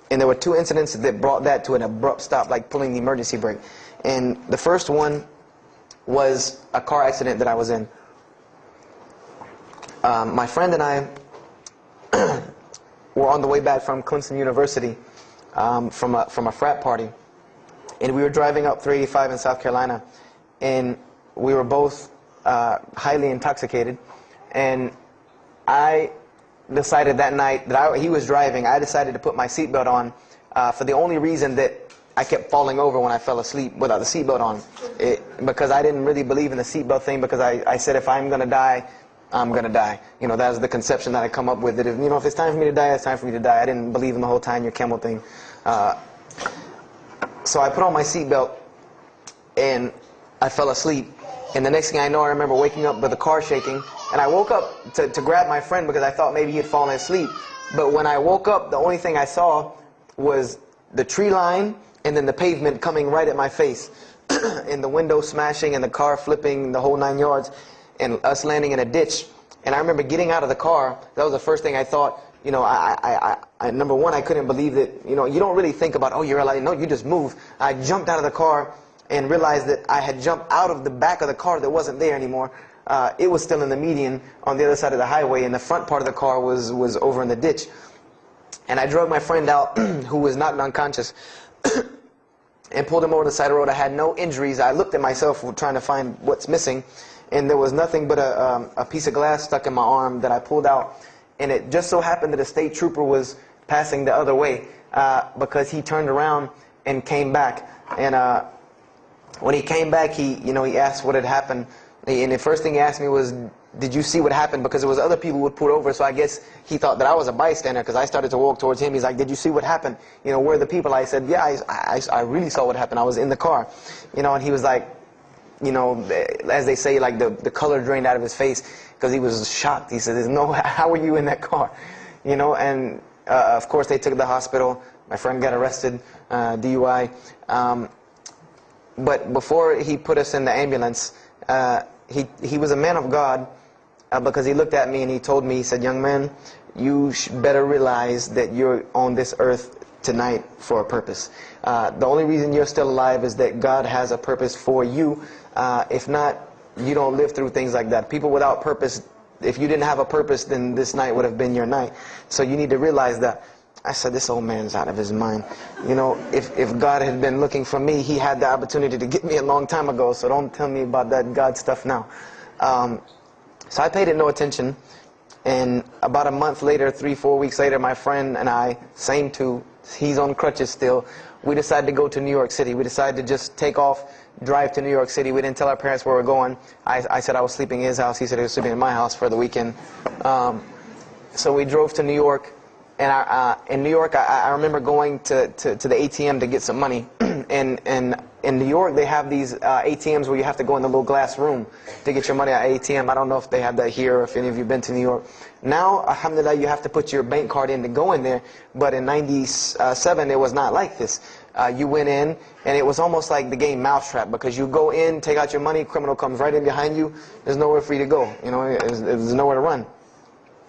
there were two incidents that brought that to an abrupt stop, like pulling the emergency brake. And the first one was a car accident that I was in. My friend and I were on the way back from Clemson University from a frat party, and we were driving up 385 in South Carolina, and we were both highly intoxicated, and I decided that night that he was driving, I decided to put my seatbelt on for the only reason that I kept falling over when I fell asleep without the seatbelt on, because I didn't really believe in the seatbelt thing, because I said if I'm going to die, I'm going to die. You know, that was the conception that I come up with, that if, you know, if it's time for me to die, it's time for me to die. I didn't believe in the whole time your camel thing. So I put on my seatbelt, and I fell asleep. And the next thing I know, I remember waking up with the car shaking, and I woke up to grab my friend because I thought maybe he had fallen asleep. But when I woke up, the only thing I saw was the tree line and then the pavement coming right at my face, and the window smashing and the car flipping, the whole 9 yards. And us landing in a ditch. And I remember getting out of the car. That was the first thing I thought. You know, I number one, I couldn't believe that, you know, you don't really think about, oh, you're alive. No, you just move. I jumped out of the car and realized that I had jumped out of the back of the car that wasn't there anymore. It was still in the median on the other side of the highway, and the front part of the car was over in the ditch. And I drug my friend out, who was not unconscious, and pulled him over the side of the road. I had no injuries. I looked at myself trying to find what's missing, and there was nothing but a piece of glass stuck in my arm that I pulled out. And it just so happened that a state trooper was passing the other way, because he turned around and came back. And when he came back, he asked what had happened. And the first thing he asked me was, did you see what happened? Because there was other people who would pull over, so I guess he thought that I was a bystander, because I started to walk towards him. He's like, did you see what happened? You know, where are the people? I said, yeah, I really saw what happened. I was in the car. You know, and he was like, you know, as they say, like the color drained out of his face, because he was shocked. He said, how were you in that car? You know, and of course they took to the hospital. My friend got arrested, DUI. But before he put us in the ambulance, he was a man of God, because he looked at me and he told me, he said, young man, you better realize that you're on this earth tonight for a purpose. The only reason you're still alive is that God has a purpose for you. If not, you don't live through things like that. People without purpose, if you didn't have a purpose, then this night would have been your night. So you need to realize that. I said, this old man's out of his mind. You know, if God had been looking for me, he had the opportunity to get me a long time ago, so don't tell me about that God stuff now. So I paid it no attention, and about a month later, 3-4 weeks later, my friend and I, same two, he's on crutches still, we decided to go to New York City. We decided to just take off, drive to New York City. We didn't tell our parents where we were going. I said I was sleeping in his house. He said he was sleeping in my house for the weekend. So we drove to New York. And in New York, I remember going to the ATM to get some money. And in New York, they have these ATMs where you have to go in the little glass room to get your money at ATM. I don't know if they have that here or if any of you have been to New York. Now, alhamdulillah, you have to put your bank card in to go in there. But in '97, it was not like this. You went in, and it was almost like the game Mousetrap, because you go in, take out your money, criminal comes right in behind you. There's nowhere for you to go. You know, there's nowhere to run.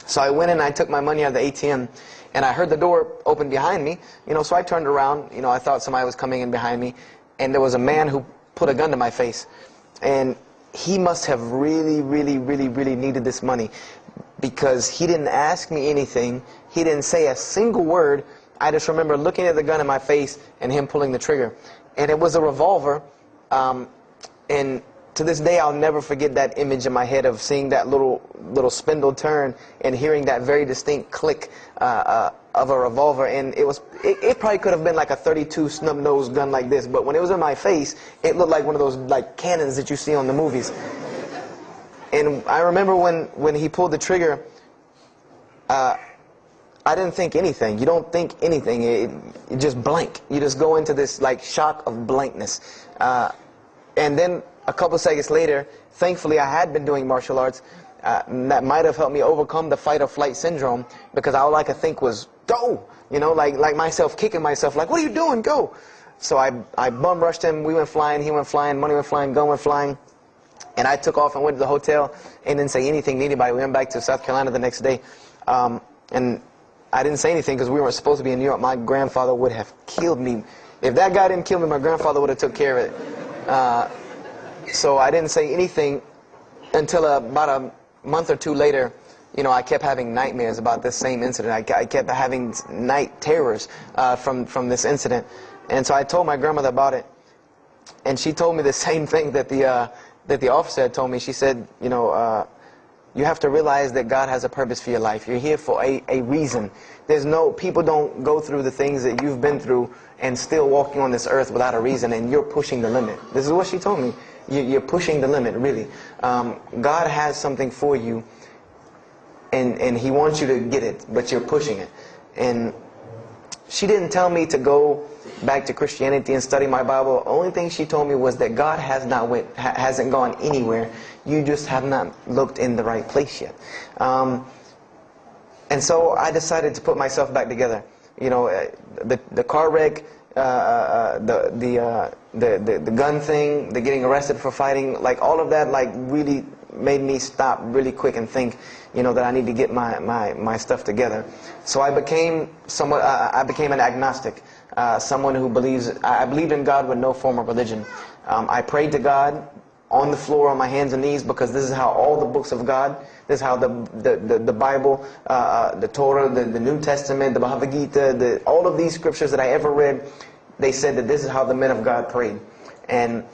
So I went in and I took my money out of the ATM, and I heard the door open behind me, you know, so I turned around, you know, I thought somebody was coming in behind me, and there was a man who put a gun to my face. And he must have really, really, really, really needed this money, because he didn't ask me anything. He didn't say a single word. I just remember looking at the gun in my face and him pulling the trigger. And it was a revolver, and to this day, I'll never forget that image in my head of seeing that little spindle turn and hearing that very distinct click of a revolver. And it probably could have been like a .32 snub-nosed gun like this, but when it was in my face, it looked like one of those like cannons that you see on the movies. And I remember when he pulled the trigger, I didn't think anything. You don't think anything. You just blank. You just go into this like shock of blankness. And then a couple seconds later, thankfully I had been doing martial arts. That might have helped me overcome the fight or flight syndrome, because all I could think was, go! You know, like myself kicking myself, like, what are you doing? Go! So I bum rushed him. We went flying, he went flying, money went flying, gun went flying. And I took off and went to the hotel and didn't say anything to anybody. We went back to South Carolina the next day. And I didn't say anything because we weren't supposed to be in New York. My grandfather would have killed me. If that guy didn't kill me, my grandfather would have took care of it. So I didn't say anything until about a month or two later. You know, I kept having nightmares about this same incident. I kept having night terrors from this incident. And so I told my grandmother about it. And she told me the same thing that the officer had told me. She said, you know, you have to realize that God has a purpose for your life. You're here for a reason. People don't go through the things that you've been through and still walking on this earth without a reason, and you're pushing the limit. This is what she told me. You're pushing the limit, really. God has something for you, and He wants you to get it, but you're pushing it. And she didn't tell me to go back to Christianity and study my Bible. The only thing she told me was that God hasn't gone anywhere. You just have not looked in the right place yet. And so I decided to put myself back together. You know, the car wreck, the gun thing, the getting arrested for fighting, like all of that, like really made me stop really quick and think, that I need to get my stuff together. So I became an agnostic, someone who I believed in God with no form of religion. I prayed to God on the floor on my hands and knees, because this is how all the books of God, this is how the Bible, the Torah, the New Testament, the Bhagavad Gita, all of these scriptures that I ever read, they said that this is how the men of God prayed. And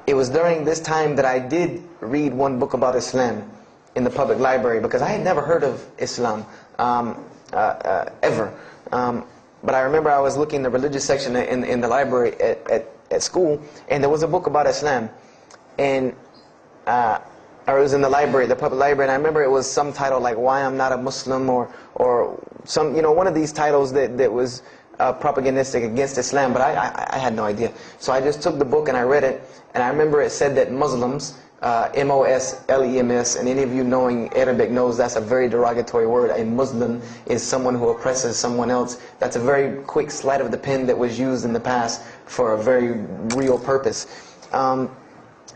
it was during this time that I did read one book about Islam in the public library, because I had never heard of Islam ever. But I remember I was looking in the religious section in the library at school, and there was a book about Islam, and or it was in the library, the public library, and I remember it was some title like "Why I'm Not a Muslim," or some, one of these titles that was propagandistic against Islam, but I had no idea. So I just took the book and I read it, and I remember it said that Muslims, M-O-S-L-E-M-S, and any of you knowing Arabic knows that's a very derogatory word. A Muslim is someone who oppresses someone else. That's a very quick sleight of the pen that was used in the past for a very real purpose.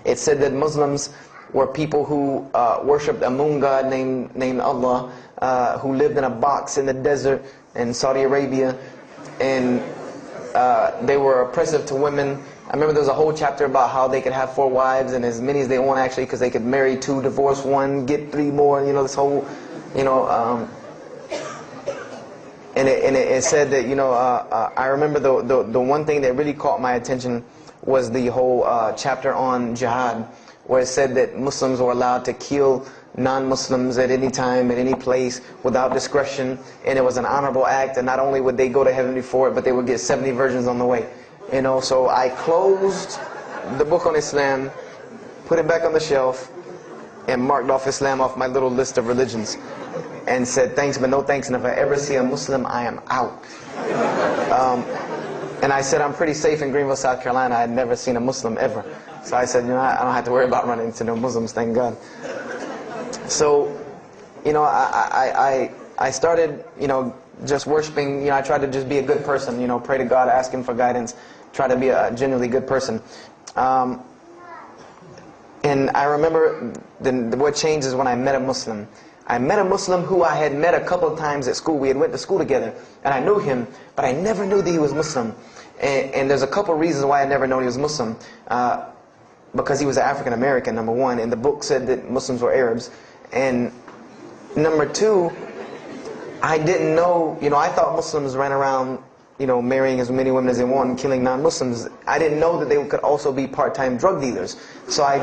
It said that Muslims were people who worshipped a moon god named Allah, who lived in a box in the desert in Saudi Arabia, and they were oppressive to women. I remember there was a whole chapter about how they could have 4 wives and as many as they want, actually, because they could marry 2, divorce 1, get 3 more. This whole, and it said that I remember the one thing that really caught my attention was the whole chapter on jihad, where it said that Muslims were allowed to kill non-Muslims at any time, at any place, without discretion, and it was an honorable act, and not only would they go to heaven before it, but they would get 70 virgins on the way. So I closed the book on Islam, put it back on the shelf, and marked off Islam off my little list of religions, and said thanks but no thanks, and if I ever see a Muslim, I am out. And I said I'm pretty safe in Greenville, South Carolina. I had never seen a Muslim ever. So I said, I don't have to worry about running into no Muslims, thank God. So, I started, just worshiping. I tried to just be a good person, pray to God, ask Him for guidance, try to be a genuinely good person. And I remember what changed is when I met a Muslim. I met a Muslim who I had met a couple of times at school. We had went to school together, and I knew him, but I never knew that he was Muslim. And there's a couple of reasons why I never known he was Muslim. Because he was African American, number one, and the book said that Muslims were Arabs. And number two, I didn't know, I thought Muslims ran around, marrying as many women as they want and killing non-Muslims. I didn't know that they could also be part-time drug dealers. So I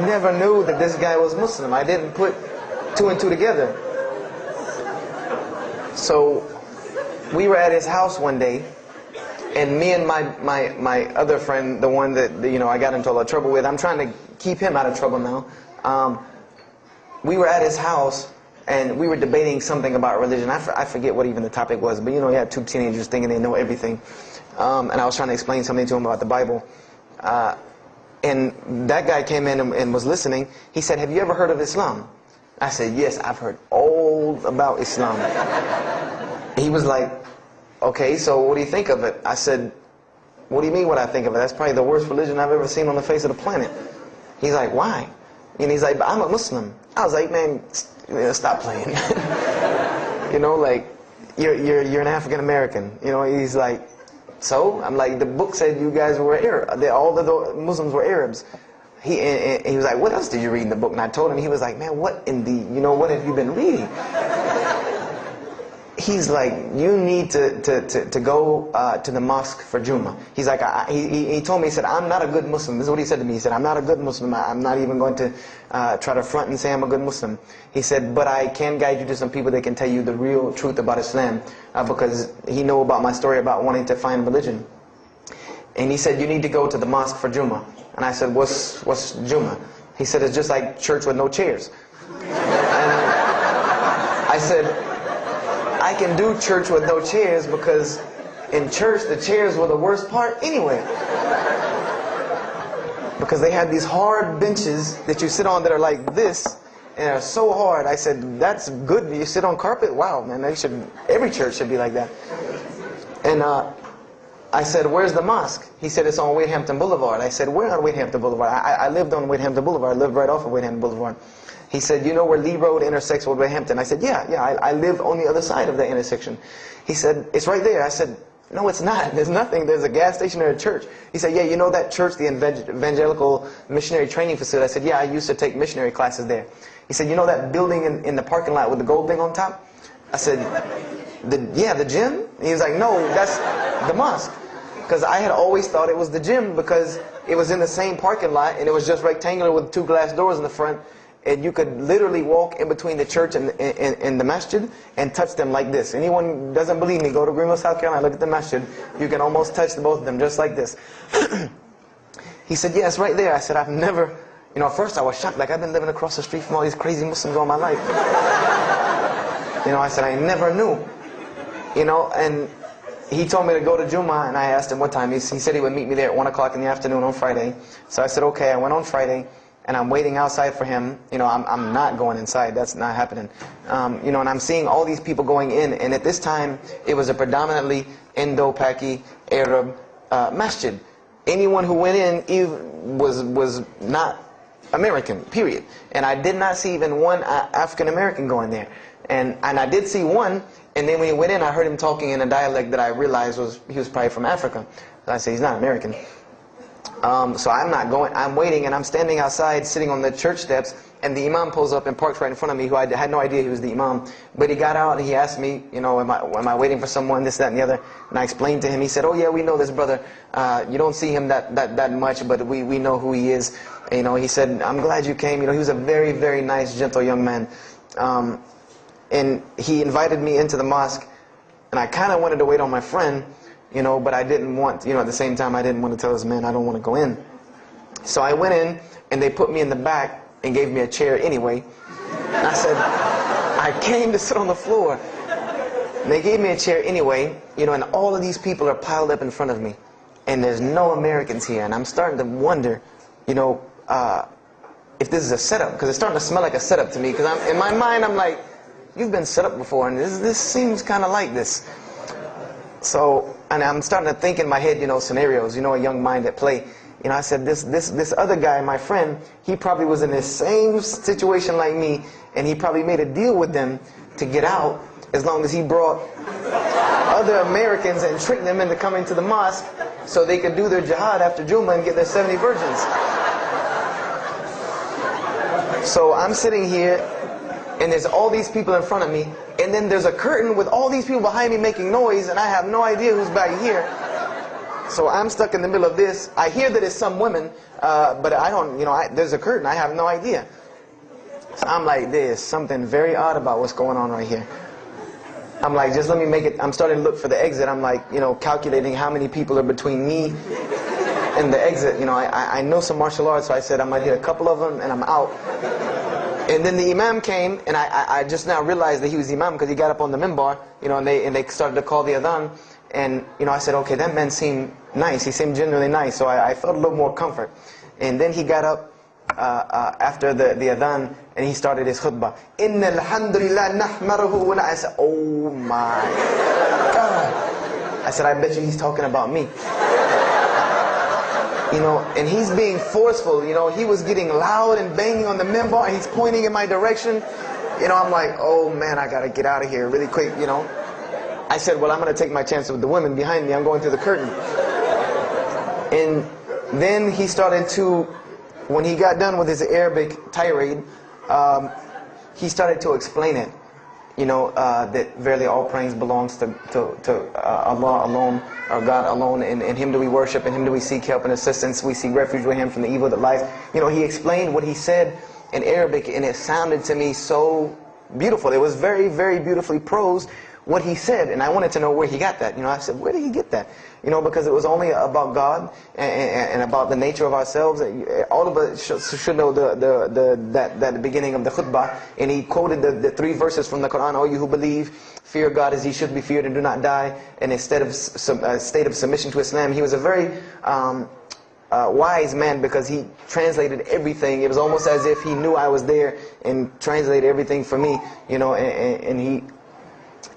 never knew that this guy was Muslim. I didn't put 2 and 2 together. So we were at his house one day, and me and my other friend, the one that I got into a lot of trouble with, I'm trying to keep him out of trouble now. We were at his house, and we were debating something about religion. I forget what even the topic was, but you had 2 teenagers thinking they know everything. And I was trying to explain something to him about the Bible. And that guy came in and was listening. He said, "Have you ever heard of Islam?" I said, "Yes, I've heard all about Islam." He was like, "Okay, so what do you think of it?" I said, "What do you mean what I think of it? That's probably the worst religion I've ever seen on the face of the planet." He's like, "Why?" And he's like, "But I'm a Muslim." I was like, "Man, stop playing." You're an African American. He's like, "So?" I'm like, "The book said you guys were Arab. All the Muslims were Arabs." He was like, "What else did you read in the book?" And I told him. He was like, "Man, what in the, what have you been reading?" He's like, "You need to go to the mosque for Jummah." He's like, he told me, he said, "I'm not a good Muslim." This is what he said to me. He said, "I'm not a good Muslim. I'm not even going to try to front and say I'm a good Muslim." He said, "But I can guide you to some people that can tell you the real truth about Islam," because he knew about my story about wanting to find religion. And he said, "You need to go to the mosque for Jummah." And I said, What's Jummah?" He said, "It's just like church with no chairs." And I said, "I can do church with no chairs because in church the chairs were the worst part anyway. Because they had these hard benches that you sit on that are like this, and they're so hard." I said, "That's good. You sit on carpet? Wow, man, every church should be like that." And I said, where's the mosque? He said, it's on Wadehampton Boulevard. I said, where on Wadehampton Boulevard? I lived on Wadehampton Boulevard. I lived right off of Wadehampton Boulevard. He said, you know where Lee Road intersects with Wadehampton? I said, yeah, I live on the other side of the intersection. He said, it's right there. I said, no, it's not. There's nothing. There's a gas station or a church. He said, yeah, you know that church, the Evangelical Missionary Training Facility? I said, yeah, I used to take missionary classes there. He said, you know that building in the parking lot with the gold thing on top? I said, yeah, the gym? He was like, no, that's the mosque. Because I had always thought it was the gym because it was in the same parking lot and it was just rectangular with 2 glass doors in the front. And you could literally walk in between the church and the masjid and touch them like this. Anyone doesn't believe me, go to Greenville, South Carolina, look at the masjid. You can almost touch both of them just like this. He said, yeah, it's right there. I said, I've never, at first I was shocked. Like, I've been living across the street from all these crazy Muslims all my life. I said, I never knew. And he told me to go to Jummah, and I asked him what time. He said he would meet me there at 1 o'clock in the afternoon on Friday. So I said, okay. I went on Friday, and I'm waiting outside for him. I'm not going inside. That's not happening. And I'm seeing all these people going in. And at this time, it was a predominantly Indo-Paki Arab masjid. Anyone who went in was not American, period. And I did not see even one African-American going there. And I did see one. And then when he went in, I heard him talking in a dialect that I realized he was probably from Africa. And I said, he's not American. So I'm not going. I'm waiting, and I'm standing outside, sitting on the church steps, and the imam pulls up and parks right in front of me, who I had no idea he was the imam. But he got out, and he asked me, am I waiting for someone, this, that, and the other? And I explained to him. He said, oh, yeah, we know this brother. You don't see him that much, but we know who he is. He said, I'm glad you came. He was a very, very nice, gentle young man. And he invited me into the mosque, and I kind of wanted to wait on my friend, but I didn't want, at the same time, I didn't want to tell this man I don't want to go in. So I went in, and they put me in the back and gave me a chair anyway. And I said, I came to sit on the floor. And they gave me a chair anyway, and all of these people are piled up in front of me. And there's no Americans here, and I'm starting to wonder, if this is a setup, because it's starting to smell like a setup to me, because in my mind, I'm like, you've been set up before, and this seems kind of like this. So, and I'm starting to think in my head, scenarios, a young mind at play. I said, this other guy, my friend, he probably was in the same situation like me, and he probably made a deal with them to get out as long as he brought other Americans and tricked them into coming to the mosque so they could do their jihad after Jummah and get their 70 virgins. So I'm sitting here, and there's all these people in front of me, and then there's a curtain with all these people behind me making noise, and I have no idea who's back here. So I'm stuck in the middle of this. I hear that it's some women, but I don't, there's a curtain. I have no idea. So I'm like, there's something very odd about what's going on right here. I'm like, just let me make it. I'm starting to look for the exit. I'm like, calculating how many people are between me and the exit. I know some martial arts, so I said I might hit a couple of them, and I'm out. And then the imam came, and I just now realized that he was the imam because he got up on the minbar, and they started to call the adhan. And, I said, okay, that man seemed nice. He seemed genuinely nice. So I felt a little more comfort. And then he got up after the adhan, and he started his khutbah. Inna alhamdulillah nahmaruhu wa I said, oh my God. I said, I bet you he's talking about me. And he's being forceful. He was getting loud and banging on the minbar, and he's pointing in my direction. I'm like, oh man, I got to get out of here really quick, I said, well, I'm going to take my chance with the women behind me. I'm going through the curtain. And then he started to, when he got done with his Arabic tirade, he started to explain it. That verily all praise belongs to Allah alone, or God alone. In Him do we worship, in Him do we seek help and assistance. We seek refuge with Him from the evil that lies. He explained what he said in Arabic, and it sounded to me so beautiful. It was very, very beautifully prosed, what he said, and I wanted to know where he got that. I said, where did he get that? Because it was only about God and about the nature of ourselves. All of us should know that the beginning of the khutbah, and he quoted the 3 verses from the Quran. O you who believe, fear God as He should be feared and do not die. And instead of a state of submission to Islam, he was a very wise man because he translated everything. It was almost as if he knew I was there and translated everything for me. And he.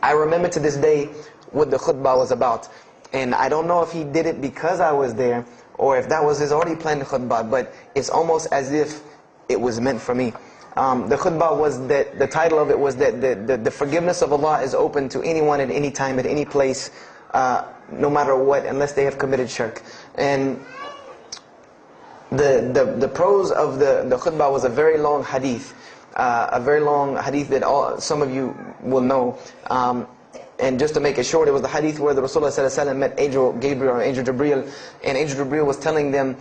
I remember to this day what the khutbah was about. And I don't know if he did it because I was there, or if that was his already planned khutbah, but it's almost as if it was meant for me. The khutbah was that, the title of it was that the forgiveness of Allah is open to anyone at any time, at any place, no matter what, unless they have committed shirk. And the prose of the khutbah was a very long hadith. A very long hadith that some of you will know. And just to make it short, it was the hadith where the Rasulullah ﷺ met Angel Gabriel or Angel Jibreel, and Angel Jibreel was telling them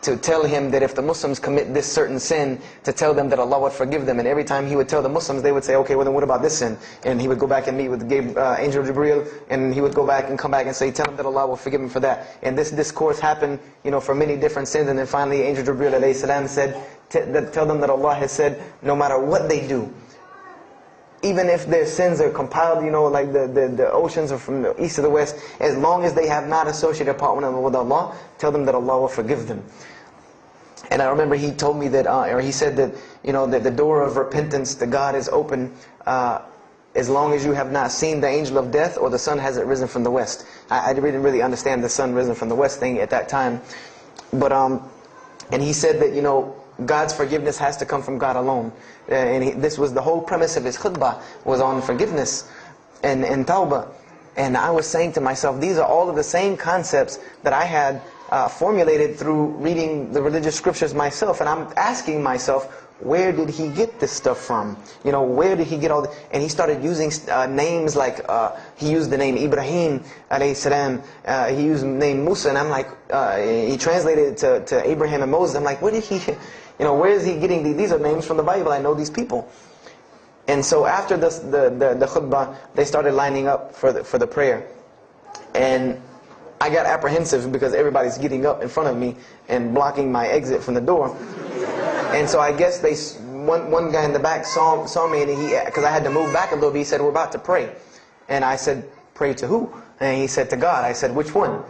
to tell him that if the Muslims commit this certain sin, to tell them that Allah would forgive them. And every time he would tell the Muslims, they would say, okay, well then what about this sin? And he would go back and meet with Angel Jibreel, and he would go back and come back and say, tell them that Allah will forgive him for that. And this discourse happened, for many different sins. And then finally Angel Jibreel alayhi salam said, tell them that Allah has said, no matter what they do, even if their sins are compiled, like the oceans are from the east to the west, as long as they have not associated a partner with Allah, tell them that Allah will forgive them. And I remember he told me that, or he said that, that the door of repentance to God is open as long as you have not seen the angel of death or the sun hasn't risen from the west. I didn't really understand the sun risen from the west thing at that time. But, and he said that, God's forgiveness has to come from God alone. And this was the whole premise of his khutbah, was on forgiveness and tawbah. And I was saying to myself, these are all of the same concepts that I had formulated through reading the religious scriptures myself. And I'm asking myself, where did he get this stuff from? Where did he get all this? And he started using names like, he used the name Ibrahim alayhi salam, he used the name Musa, and I'm like, he translated it to Abraham and Moses. I'm like, where did he, where is he getting these? These are names from the Bible, I know these people. And so after the khutbah, they started lining up for the prayer. And I got apprehensive because everybody's getting up in front of me and blocking my exit from the door. And so I guess one guy in the back saw me, and because I had to move back a little bit, he said, we're about to pray. And I said, pray to who? And he said, to God. I said, which one?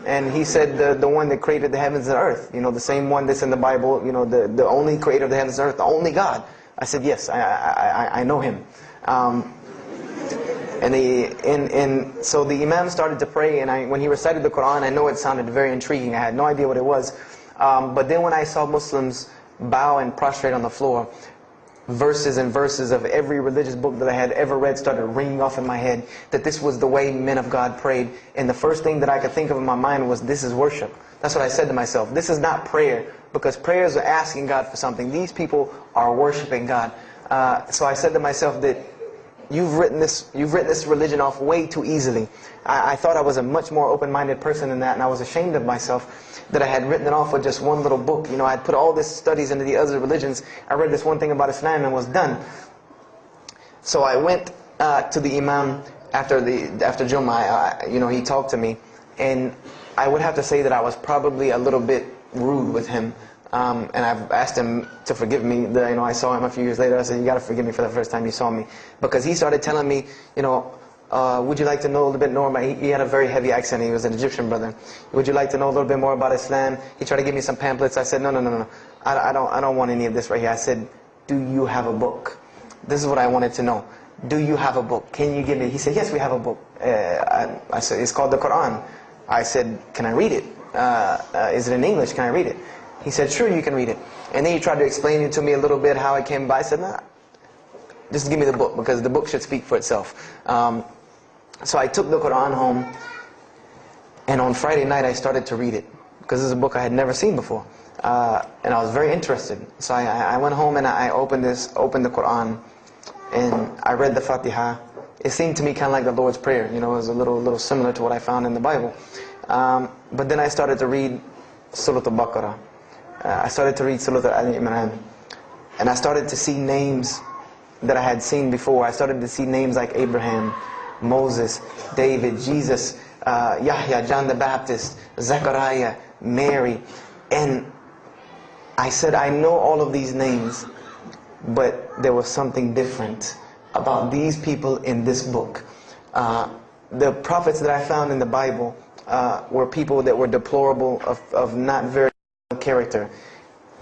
And he said, the one that created the heavens and earth. The same one that's in the Bible, the only creator of the heavens and earth, the only God. I said, yes, I know him. And so the Imam started to pray, and when he recited the Quran, I know it sounded very intriguing. I had no idea what it was. But then when I saw Muslims bow and prostrate on the floor, verses and verses of every religious book that I had ever read started ringing off in my head, that this was the way men of God prayed. And the first thing that I could think of in my mind was, this is worship. That's what I said to myself. This is not prayer, because prayers are asking God for something. These people are worshiping God. So I said to myself that you've written this religion off way too easily. I thought I was a much more open-minded person than that, and I was ashamed of myself that I had written it off with just one little book. I had put all these studies into the other religions. I read this one thing about Islam and was done. So I went to the Imam after Jummah. He talked to me, and I would have to say that I was probably a little bit rude with him. And I've asked him to forgive me. I saw him a few years later. I said, you got to forgive me for the first time you saw me. Because he started telling me, would you like to know a little bit more about... He had a very heavy accent. He was an Egyptian brother. Would you like to know a little bit more about Islam? He tried to give me some pamphlets. I said, no. I don't want any of this right here. I said, do you have a book? This is what I wanted to know. Do you have a book? Can you give me... He said, yes, we have a book. I said, it's called the Quran. I said, can I read it? Is it in English? Can I read it? He said, sure, you can read it. And then he tried to explain it to me a little bit, how it came by. I said, nah, just give me the book, because the book should speak for itself. So I took the Quran home, and on Friday night I started to read it, because this is a book I had never seen before. And I was very interested. So I went home and I opened the Quran, and I read the Fatiha. It seemed to me kind of like the Lord's Prayer. It was a little similar to what I found in the Bible. But then I started to read Surah Al-Baqarah. I started to read Surah Al-Imran. And I started to see names that I had seen before. I started to see names like Abraham, Moses, David, Jesus, Yahya, John the Baptist, Zechariah, Mary. And I said, I know all of these names, but there was something different about these people in this book. The prophets that I found in the Bible were people that were deplorable, of not very good character.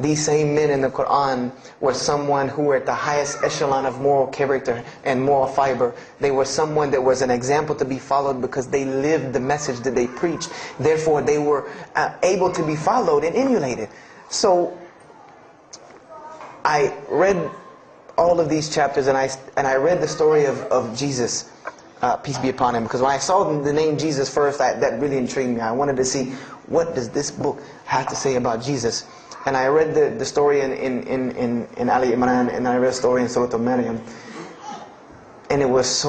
These same men in the Quran were someone who were at the highest echelon of moral character and moral fiber. They were someone that was an example to be followed because they lived the message that they preached. Therefore, they were able to be followed and emulated. So, I read all of these chapters and I read the story of Jesus, peace be upon him. Because when I saw the name Jesus first, that really intrigued me. I wanted to see, what does this book have to say about Jesus? And I read the story in Ali Imran, and I read the story in Surah Al-Maryam. And it was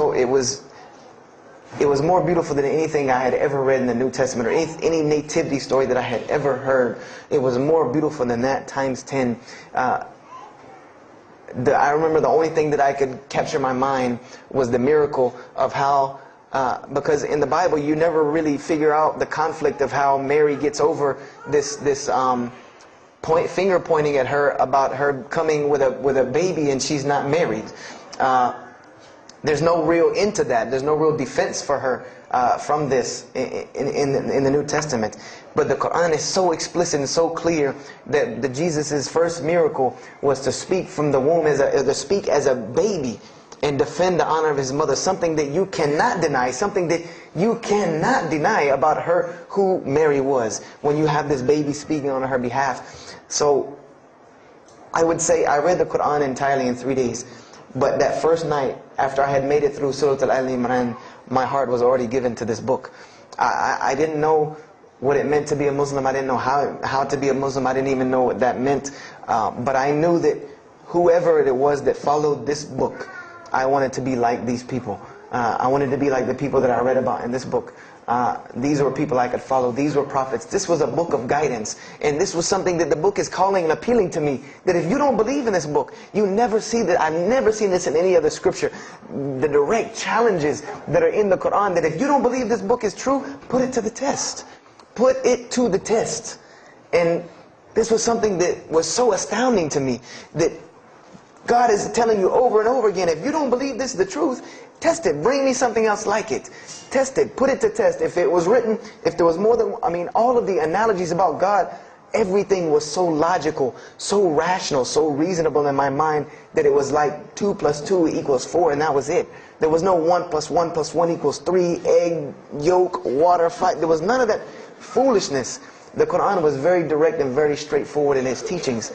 more beautiful than anything I had ever read in the New Testament, or any nativity story that I had ever heard. It was more beautiful than that, times 10. I remember the only thing that I could capture in my mind was the miracle of how, because in the Bible you never really figure out the conflict of how Mary gets over this finger pointing at her about her coming with a baby and she's not married. There's no real end to that. There's no real defense for her from this in the New Testament. But the Quran is so explicit and so clear that Jesus' first miracle was to speak from the womb, to speak as a baby and defend the honor of his mother. Something that you cannot deny, something that you cannot deny about her, who Mary was, when you have this baby speaking on her behalf. So, I would say I read the Quran entirely in 3 days. But that first night, after I had made it through Surah Al-Imran, my heart was already given to this book. I didn't know what it meant to be a Muslim. I didn't know how to be a Muslim. I didn't even know what that meant. But I knew that whoever it was that followed this book, I wanted to be like these people. I wanted to be like the people that I read about in this book. These were people I could follow. These were prophets. This was a book of guidance. And this was something that the book is calling and appealing to me. That if you don't believe in this book, you never see that. I've never seen this in any other scripture. The direct challenges that are in the Quran, that if you don't believe this book is true, put it to the test. Put it to the test. And this was something that was so astounding to me, that God is telling you over and over again, if you don't believe this is the truth, test it. Bring me something else like it. Test it. Put it to test. If it was written, if there was more than, all of the analogies about God, everything was so logical, so rational, so reasonable in my mind that it was like 2 + 2 = 4, and that was it. There was no 1 + 1 + 1 = 3, egg, yolk, water, fight. There was none of that foolishness. The Quran was very direct and very straightforward in its teachings.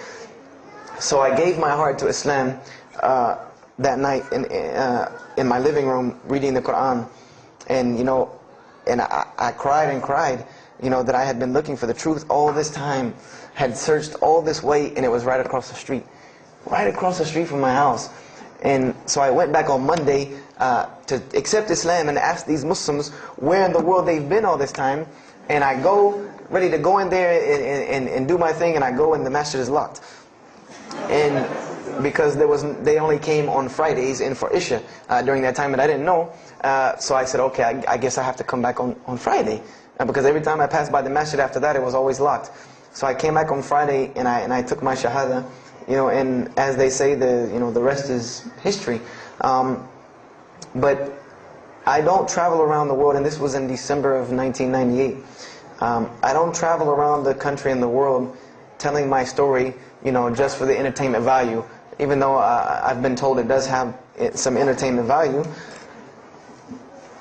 So I gave my heart to Islam that night in my living room, reading the Quran, and I cried and cried, that I had been looking for the truth all this time, had searched all this way, and it was right across the street from my house. And so I went back on Monday to accept Islam and ask these Muslims where in the world they've been all this time, and I go ready to go in there and do my thing, and I go and the masjid is locked. And because they only came on Fridays and for Isha during that time, and I didn't know. So I said, okay, I guess I have to come back on Friday, because every time I passed by the masjid after that, it was always locked. So I came back on Friday and I took my shahada, and as they say, the rest is history. But I don't travel around the world, and this was in December of 1998. I don't travel around the country and the world telling my story, just for the entertainment value. Even though I've been told it does have some entertainment value,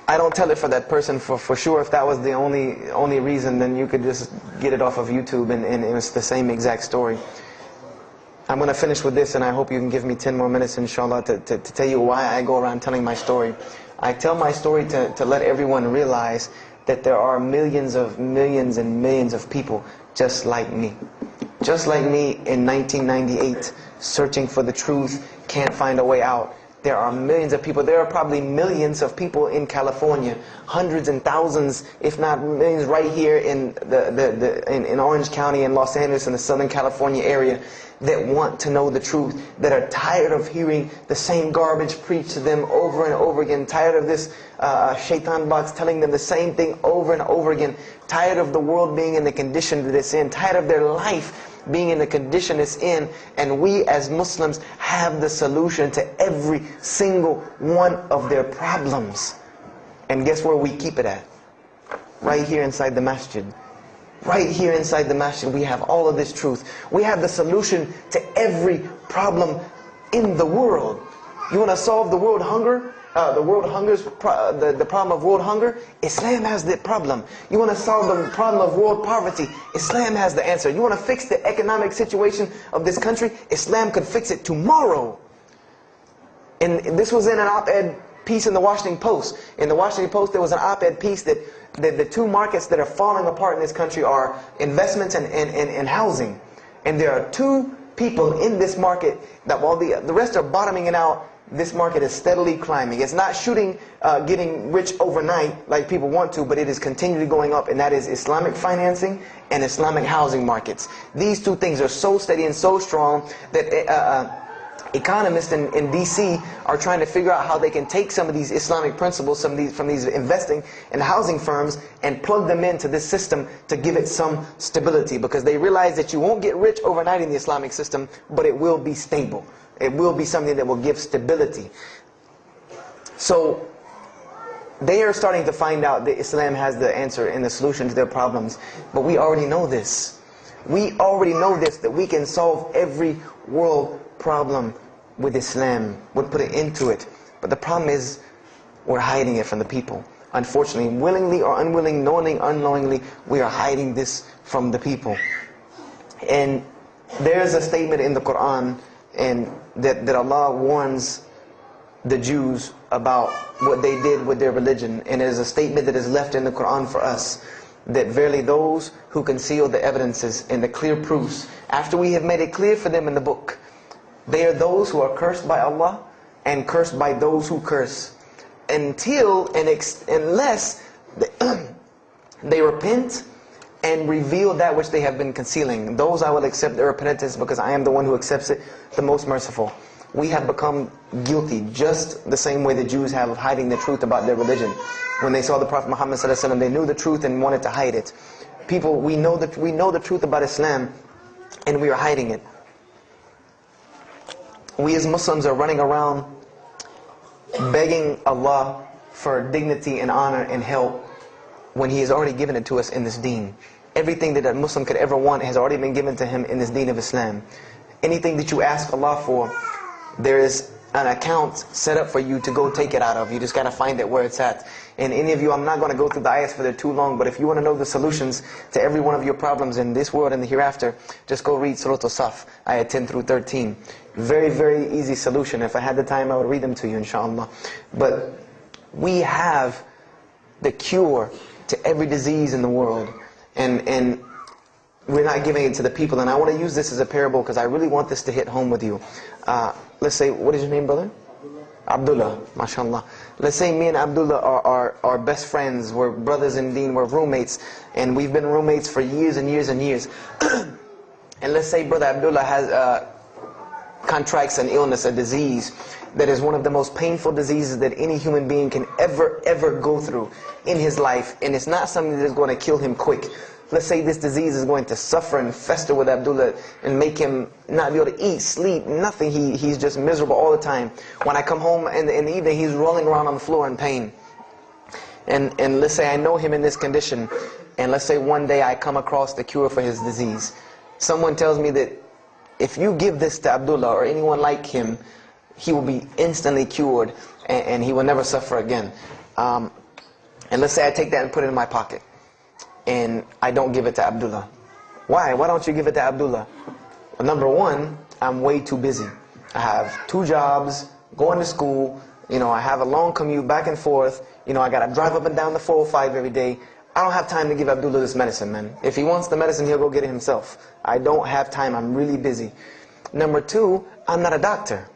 I don't tell it for that person for sure. If that was the only reason, then you could just get it off of YouTube and it's the same exact story. I'm going to finish with this, and I hope you can give me 10 more minutes, inshallah, to tell you why I go around telling my story. I tell my story to let everyone realize that there are millions and millions of people just like me. Just like me in 1998, searching for the truth, can't find a way out. There are millions of people. There are probably millions of people in California, hundreds and thousands, if not millions, right here in in Orange County and Los Angeles in the Southern California area, that want to know the truth, that are tired of hearing the same garbage preached to them over and over again, tired of this shaitan box telling them the same thing over and over again, tired of the world being in the condition that it's in, tired of their life being in the condition it's in. And we as Muslims have the solution to every single one of their problems. And guess where we keep it at? Right here inside the masjid. Right here inside the masjid, we have all of this truth. We have the solution to every problem in the world. You want to solve the world hunger? The problem of world hunger? Islam has the problem. You want to solve the problem of world poverty? Islam has the answer. You want to fix the economic situation of this country? Islam could fix it tomorrow. And this was in an op-ed piece in the Washington Post. In the Washington Post, there was an op-ed piece that the two markets that are falling apart in this country are investments and housing. And there are two people in this market that while the rest are bottoming it out, this market is steadily climbing. It's not getting rich overnight like people want to, but it is continually going up, and that is Islamic financing and Islamic housing markets. These two things are so steady and so strong that economists in DC are trying to figure out how they can take some of these Islamic principles, from these investing and housing firms, and plug them into this system to give it some stability, because they realize that you won't get rich overnight in the Islamic system, but it will be stable. It will be something that will give stability. So they are starting to find out that Islam has the answer and the solution to their problems. But we already know this. We already know this, that we can solve every world problem with Islam. We'll put it into it. But the problem is, we're hiding it from the people. Unfortunately, willingly or unwilling, knowingly, unknowingly, we are hiding this from the people. And there's a statement in the Quran and that Allah warns the Jews about what they did with their religion. And there's a statement that is left in the Quran for us, that verily those who conceal the evidences and the clear proofs, after we have made it clear for them in the book, they are those who are cursed by Allah and cursed by those who curse, unless they repent and reveal that which they have been concealing. Those I will accept their repentance, because I am the one who accepts it, the most merciful. We have become guilty just the same way the Jews have of hiding the truth about their religion. When they saw the Prophet Muhammad ﷺ, they knew the truth and wanted to hide it. People, we know the truth about Islam, and we are hiding it. We as Muslims are running around begging Allah for dignity and honor and help, when He has already given it to us in this deen. Everything that a Muslim could ever want has already been given to him in this deen of Islam. Anything that you ask Allah for, there is an account set up for you to go take it out of. You just got to find it where it's at. And any of you, I'm not going to go through the ayahs for they're too long, but if you want to know the solutions to every one of your problems in this world and the hereafter, just go read Surah Al-Saf, ayah 10 through 13. Very, very easy solution. If I had the time, I would read them to you, inshallah. But we have the cure to every disease in the world, and we're not giving it to the people. And I want to use this as a parable, because I really want this to hit home with you. Let's say, what is your name, brother? Abdullah, mashallah. Let's say me and Abdullah are best friends, we're brothers in deen, we're roommates, and we've been roommates for years and years and years. And let's say brother Abdullah has contracts an illness, a disease that is one of the most painful diseases that any human being can ever go through in his life, and it's not something that is going to kill him quick. Let's say this disease is going to suffer and fester with Abdullah and make him not be able to eat, sleep, nothing. He's just miserable all the time. When I come home in the evening, he's rolling around on the floor in pain. And let's say I know him in this condition, and let's say one day I come across the cure for his disease. Someone tells me that if you give this to Abdullah or anyone like him, he will be instantly cured and he will never suffer again. And let's say I take that and put it in my pocket, and I don't give it to Abdullah. Why? Why don't you give it to Abdullah? Well, number one, I'm way too busy. I have 2 jobs, going to school, I have a long commute back and forth, I got to drive up and down the 405 every day. I don't have time to give Abdullah this medicine, man. If he wants the medicine, he'll go get it himself. I don't have time, I'm really busy. Number 2, I'm not a doctor.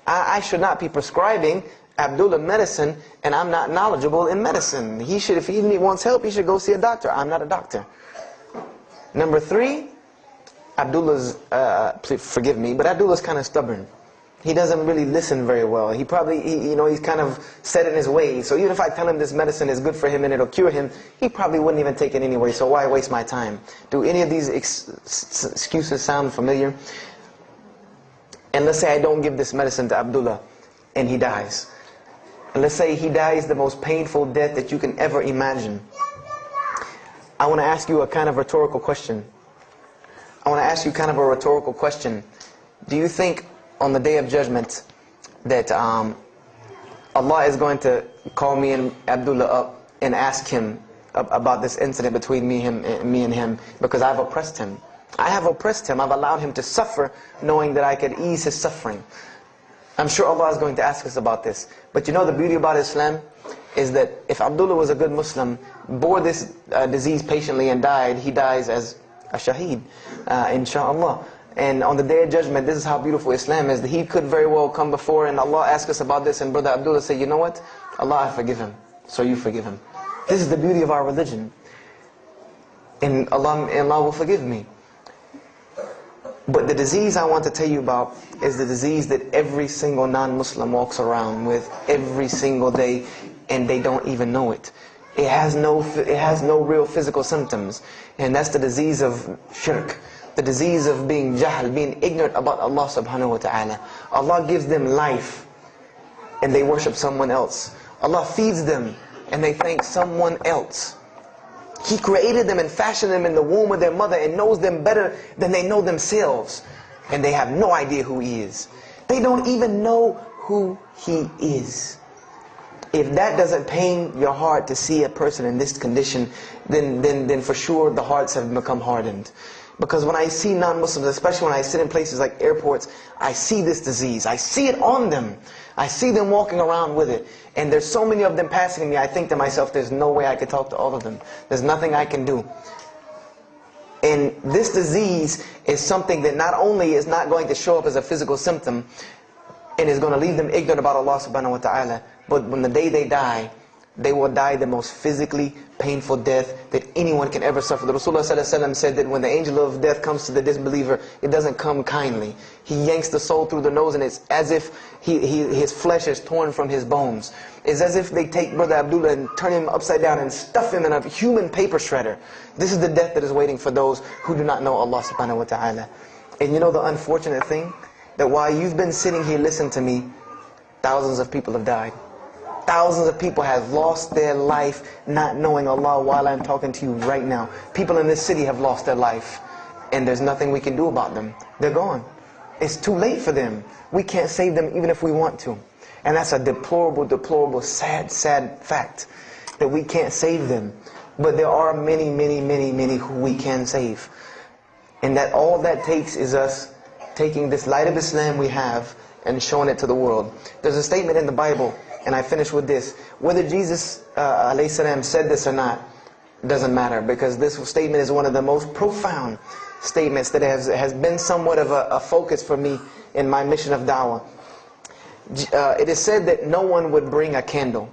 I should not be prescribing Abdullah medicine, and I'm not knowledgeable in medicine. He should, if he wants help, he should go see a doctor. I'm not a doctor. Number 3, Abdullah's, please forgive me, but Abdullah's kind of stubborn. He doesn't really listen very well. He probably, he's kind of set in his ways. So even if I tell him this medicine is good for him and it'll cure him, he probably wouldn't even take it anyway. So why waste my time? Do any of these excuses sound familiar? And let's say I don't give this medicine to Abdullah, and he dies. And let's say he dies the most painful death that you can ever imagine. I want to ask you a kind of rhetorical question. I want to ask you kind of a rhetorical question. Do you think on the Day of Judgment that Allah is going to call me and Abdullah up and ask him about this incident between me and him because I've oppressed him? I have oppressed him. I've allowed him to suffer knowing that I could ease his suffering. I'm sure Allah is going to ask us about this. But you know the beauty about Islam is that if Abdullah was a good Muslim, bore this disease patiently and died, he dies as a shaheed, inshaAllah. And on the Day of Judgment, this is how beautiful Islam is, that he could very well come before and Allah ask us about this, and Brother Abdullah say, you know what? Allah, I forgive him, so you forgive him. This is the beauty of our religion. And Allah will forgive me. But the disease I want to tell you about is the disease that every single non-Muslim walks around with every single day, and they don't even know it. It has no real physical symptoms, and that's the disease of shirk, the disease of being jahl, being ignorant about Allah subhanahu wa ta'ala. Allah gives them life, and they worship someone else. Allah feeds them, and they thank someone else. He created them and fashioned them in the womb of their mother and knows them better than they know themselves. And they have no idea who He is. They don't even know who He is. If that doesn't pain your heart to see a person in this condition, then for sure the hearts have become hardened. Because when I see non-Muslims, especially when I sit in places like airports, I see this disease. I see it on them. I see them walking around with it. And there's so many of them passing me, I think to myself, there's no way I could talk to all of them. There's nothing I can do. And this disease is something that not only is not going to show up as a physical symptom, and is going to leave them ignorant about Allah subhanahu wa ta'ala, but when the day they die, they will die the most physically painful death that anyone can ever suffer. The Rasulullah said that when the angel of death comes to the disbeliever, it doesn't come kindly. He yanks the soul through the nose, and it's as if his flesh is torn from his bones. It's as if they take Brother Abdullah and turn him upside down and stuff him in a human paper shredder. This is the death that is waiting for those who do not know Allah subhanahu wa ta'ala. And you know the unfortunate thing? That while you've been sitting here listening to me, thousands of people have died. Thousands of people have lost their life not knowing Allah while I'm talking to you right now. People in this city have lost their life, and there's nothing we can do about them. They're gone. It's too late for them. We can't save them even if we want to. And that's a deplorable, deplorable, sad, sad fact, that we can't save them. But there are many, many, many, many who we can save. And that all that takes is us taking this light of Islam we have and showing it to the world. There's a statement in the Bible, and I finish with this. Whether Jesus ﷺ said this or not doesn't matter, because this statement is one of the most profound statements that has been somewhat of a focus for me in my mission of da'wah. It is said that no one would bring a candle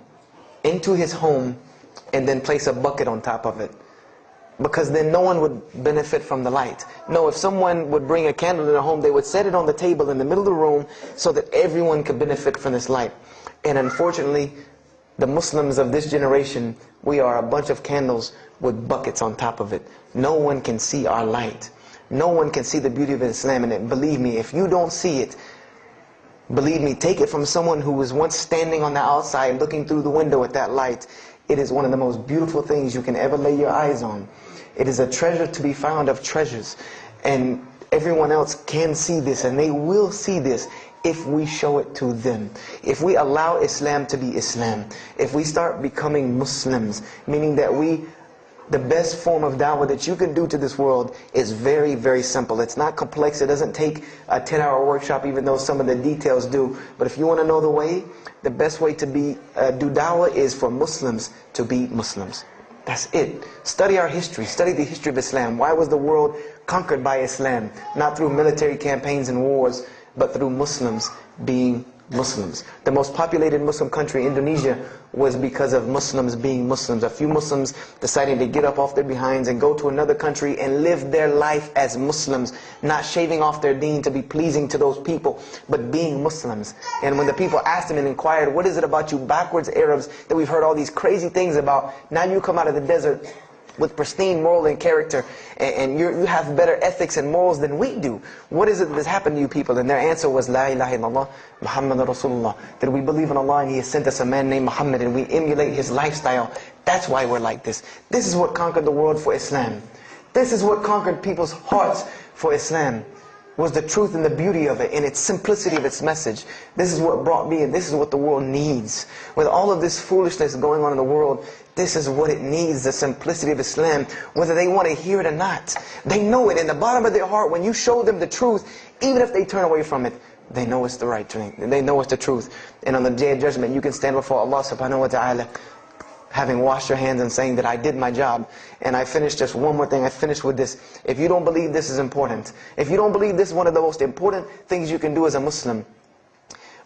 into his home and then place a bucket on top of it, because then no one would benefit from the light. No, if someone would bring a candle in their home, they would set it on the table in the middle of the room so that everyone could benefit from this light. And unfortunately, the Muslims of this generation, we are a bunch of candles with buckets on top of it. No one can see our light. No one can see the beauty of Islam. And believe me, if you don't see it, believe me, take it from someone who was once standing on the outside looking through the window at that light. It is one of the most beautiful things you can ever lay your eyes on. It is a treasure to be found of treasures. And everyone else can see this, and they will see this if we show it to them. If we allow Islam to be Islam. If we start becoming Muslims, meaning that the best form of da'wah that you can do to this world is very, very simple. It's not complex. It doesn't take a 10-hour workshop, even though some of the details do. But if you want to know the way, the best way to do da'wah is for Muslims to be Muslims. That's it. Study our history. Study the history of Islam. Why was the world conquered by Islam? Not through military campaigns and wars, but through Muslims being Muslims. The most populated Muslim country, Indonesia, was because of Muslims being Muslims. A few Muslims deciding to get up off their behinds and go to another country and live their life as Muslims, not shaving off their deen to be pleasing to those people, but being Muslims. And when the people asked them and inquired, what is it about you backwards Arabs that we've heard all these crazy things about? Now you come out of the desert with pristine moral and character, and you have better ethics and morals than we do. What is it that has happened to you people? And their answer was, La ilaha illallah, Muhammad Rasulullah. That we believe in Allah and He has sent us a man named Muhammad, and we emulate his lifestyle That's why we're like this. This is what conquered the world for Islam. This is what conquered people's hearts for Islam. Was the truth and the beauty of it and its simplicity of its message. This is what brought me, and this is what the world needs. With all of this foolishness going on in the world, this is what it needs, the simplicity of Islam, whether they want to hear it or not. They know it in the bottom of their heart. When you show them the truth, even if they turn away from it, they know it's the right thing. They know it's the truth. And on the day of judgment, you can stand before Allah subhanahu wa ta'ala, having washed your hands and saying that I did my job. And I finished just one more thing. I finished with this. If you don't believe this is important, if you don't believe this is one of the most important things you can do as a Muslim,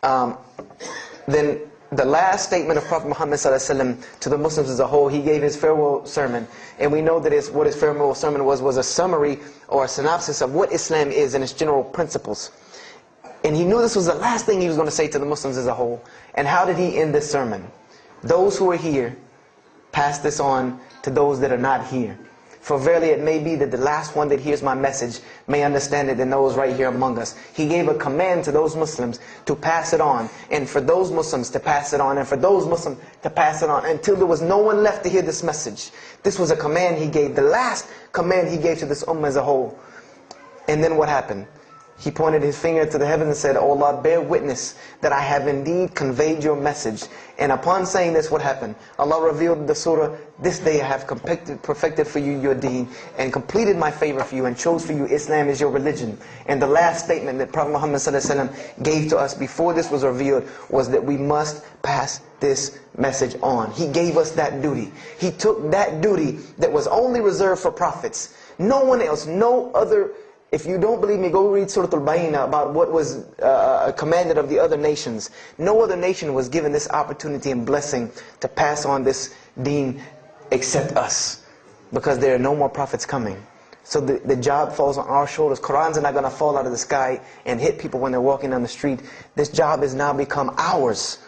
then the last statement of Prophet Muhammad ﷺ to the Muslims as a whole, he gave his farewell sermon. And we know that what his farewell sermon was a summary or a synopsis of what Islam is and its general principles. And he knew this was the last thing he was going to say to the Muslims as a whole. And how did he end this sermon? Those who are here, pass this on to those that are not here. For verily it may be that the last one that hears my message may understand it than those right here among us. He gave a command to those Muslims to pass it on, and for those Muslims to pass it on, and for those Muslims to pass it on, until there was no one left to hear this message. This was a command he gave, the last command he gave to this ummah as a whole. And then what happened? He pointed his finger to the heavens and said, "O Allah, bear witness that I have indeed conveyed your message." And upon saying this, what happened? Allah revealed the surah, "This day I have perfected for you your deen, and completed my favor for you, and chose for you Islam as your religion." And the last statement that Prophet Muhammad ﷺ gave to us before this was revealed was that we must pass this message on. He gave us that duty. He took that duty that was only reserved for prophets. No one else, no other. If you don't believe me, go read Surah Al-Bayna about what was commanded of the other nations. No other nation was given this opportunity and blessing to pass on this deen except us. Because there are no more prophets coming. So the job falls on our shoulders. Qurans are not going to fall out of the sky and hit people when they're walking down the street. This job has now become ours.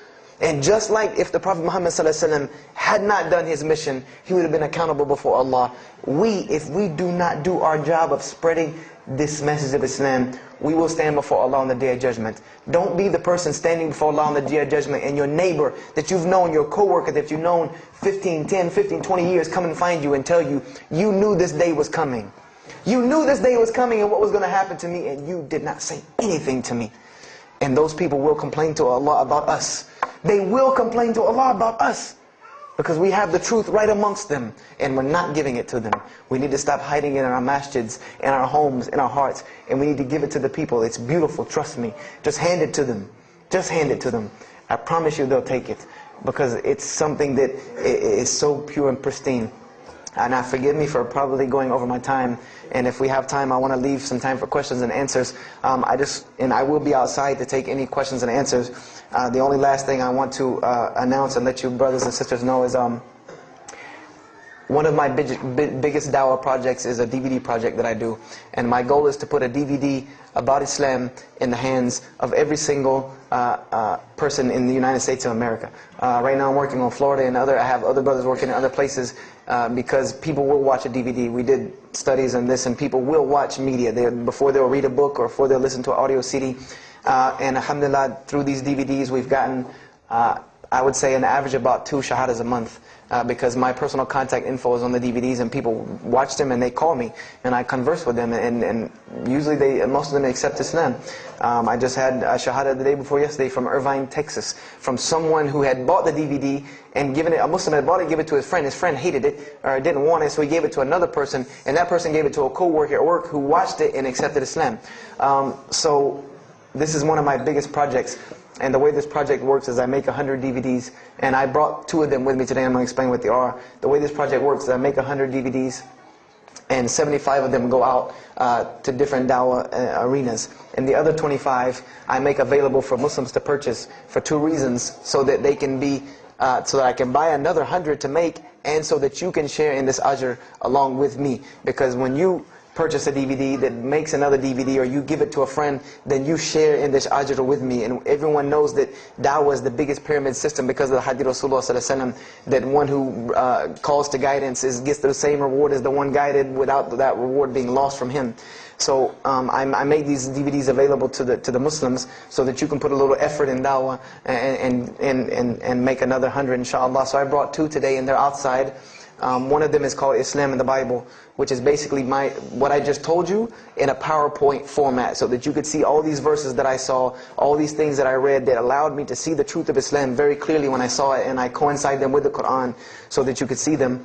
And just like if the Prophet Muhammad ﷺ had not done his mission, he would have been accountable before Allah. If we do not do our job of spreading this message of Islam, we will stand before Allah on the Day of Judgment. Don't be the person standing before Allah on the Day of Judgment and your neighbor that you've known, your co-worker that you've known 10, 15, 20 years come and find you and tell you, you knew this day was coming. You knew this day was coming and what was going to happen to me, and you did not say anything to me. And those people will complain to Allah about us. They will complain to Allah about us. Because we have the truth right amongst them, and we're not giving it to them. We need to stop hiding it in our masjids, in our homes, in our hearts, and we need to give it to the people. It's beautiful, trust me. Just hand it to them. Just hand it to them. I promise you they'll take it, because it's something that is so pure and pristine. And now forgive me for probably going over my time, and if we have time, I want to leave some time for questions and answers. I will be outside to take any questions and answers. The only last thing I want to announce and let you brothers and sisters know is one of my biggest dawah projects is a DVD project that I do. And my goal is to put a DVD about Islam in the hands of every single person in the United States of America. Right now I'm working on Florida and I have other brothers working in other places because people will watch a DVD. We did studies on this, and people will watch media before they'll read a book or before they'll listen to an audio CD. And alhamdulillah, through these DVDs we've gotten, I would say, an average about 2 shahadas a month. Because my personal contact info is on the DVDs, and people watch them and they call me and I converse with them, and usually most of them accept Islam. I just had a shahada the day before yesterday from Irvine, Texas, from someone who had bought the DVD and given it, a Muslim had bought it, gave it to his friend. His friend hated it or didn't want it, so he gave it to another person, and that person gave it to a co-worker at work who watched it and accepted Islam. So this is one of my biggest projects. And the way this project works is I make 100 DVDs, and I brought 2 of them with me today. I'm going to explain what they are. The way this project works is I make 100 DVDs, and 75 of them go out to different dawah arenas. And the other 25 I make available for Muslims to purchase for 2 reasons: so that they can be, so that I can buy another 100 to make, and so that you can share in this ajr along with me. Because when you purchase a DVD that makes another DVD, or you give it to a friend, then you share in this ajr with me. And everyone knows that dawah is the biggest pyramid system because of the hadith Rasulullah ﷺ, that one who calls to guidance gets the same reward as the one guided, without that reward being lost from him. So I made these DVDs available to the Muslims so that you can put a little effort in dawah and make another 100 inshallah. So I brought 2 today and they're outside. One of them is called Islam in the Bible, which is basically what I just told you in a PowerPoint format, so that you could see all these verses that I saw, all these things that I read that allowed me to see the truth of Islam very clearly when I saw it, and I coincide them with the Quran so that you could see them.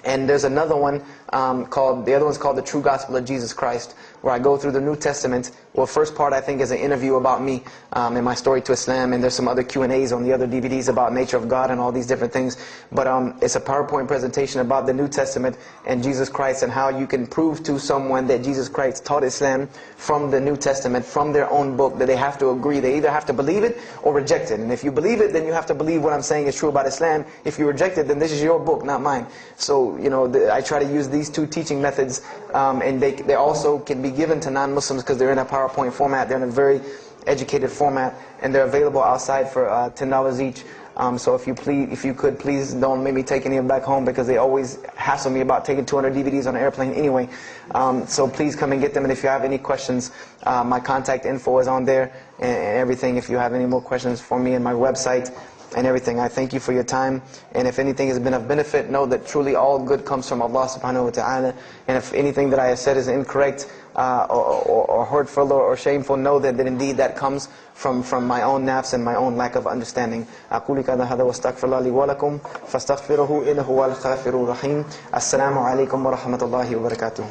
And there's another one the other one's called The True Gospel of Jesus Christ, where I go through the New Testament. Well, first part I think is an interview about me and my story to Islam, and there's some other Q&As on the other DVDs about nature of God and all these different things. But it's a PowerPoint presentation about the New Testament and Jesus Christ, and how you can prove to someone that Jesus Christ taught Islam from the New Testament, from their own book, that they have to agree. They either have to believe it or reject it. And if you believe it, then you have to believe what I'm saying is true about Islam. If you reject it, then this is your book, not mine. So, I try to use these 2 teaching methods, and they also can be given to non-Muslims because they're in a PowerPoint format. They're in a very educated format, and they're available outside for $10 each. So if you could, please don't make me take any of them back home, because they always hassle me about taking 200 DVDs on an airplane anyway. So please come and get them, and if you have any questions, my contact info is on there and everything. If you have any more questions for me, and my website and everything. I thank you for your time, and if anything has been of benefit, know that truly all good comes from Allah subhanahu wa ta'ala. And if anything that I have said is incorrect or hurtful or shameful, know that indeed that comes from my own nafs and my own lack of understanding. أقول هذا واستغفر الله لي ولكم فاستغفروه إنه هو الغفور الرحيم. السلام عليكم ورحمة الله وبركاته.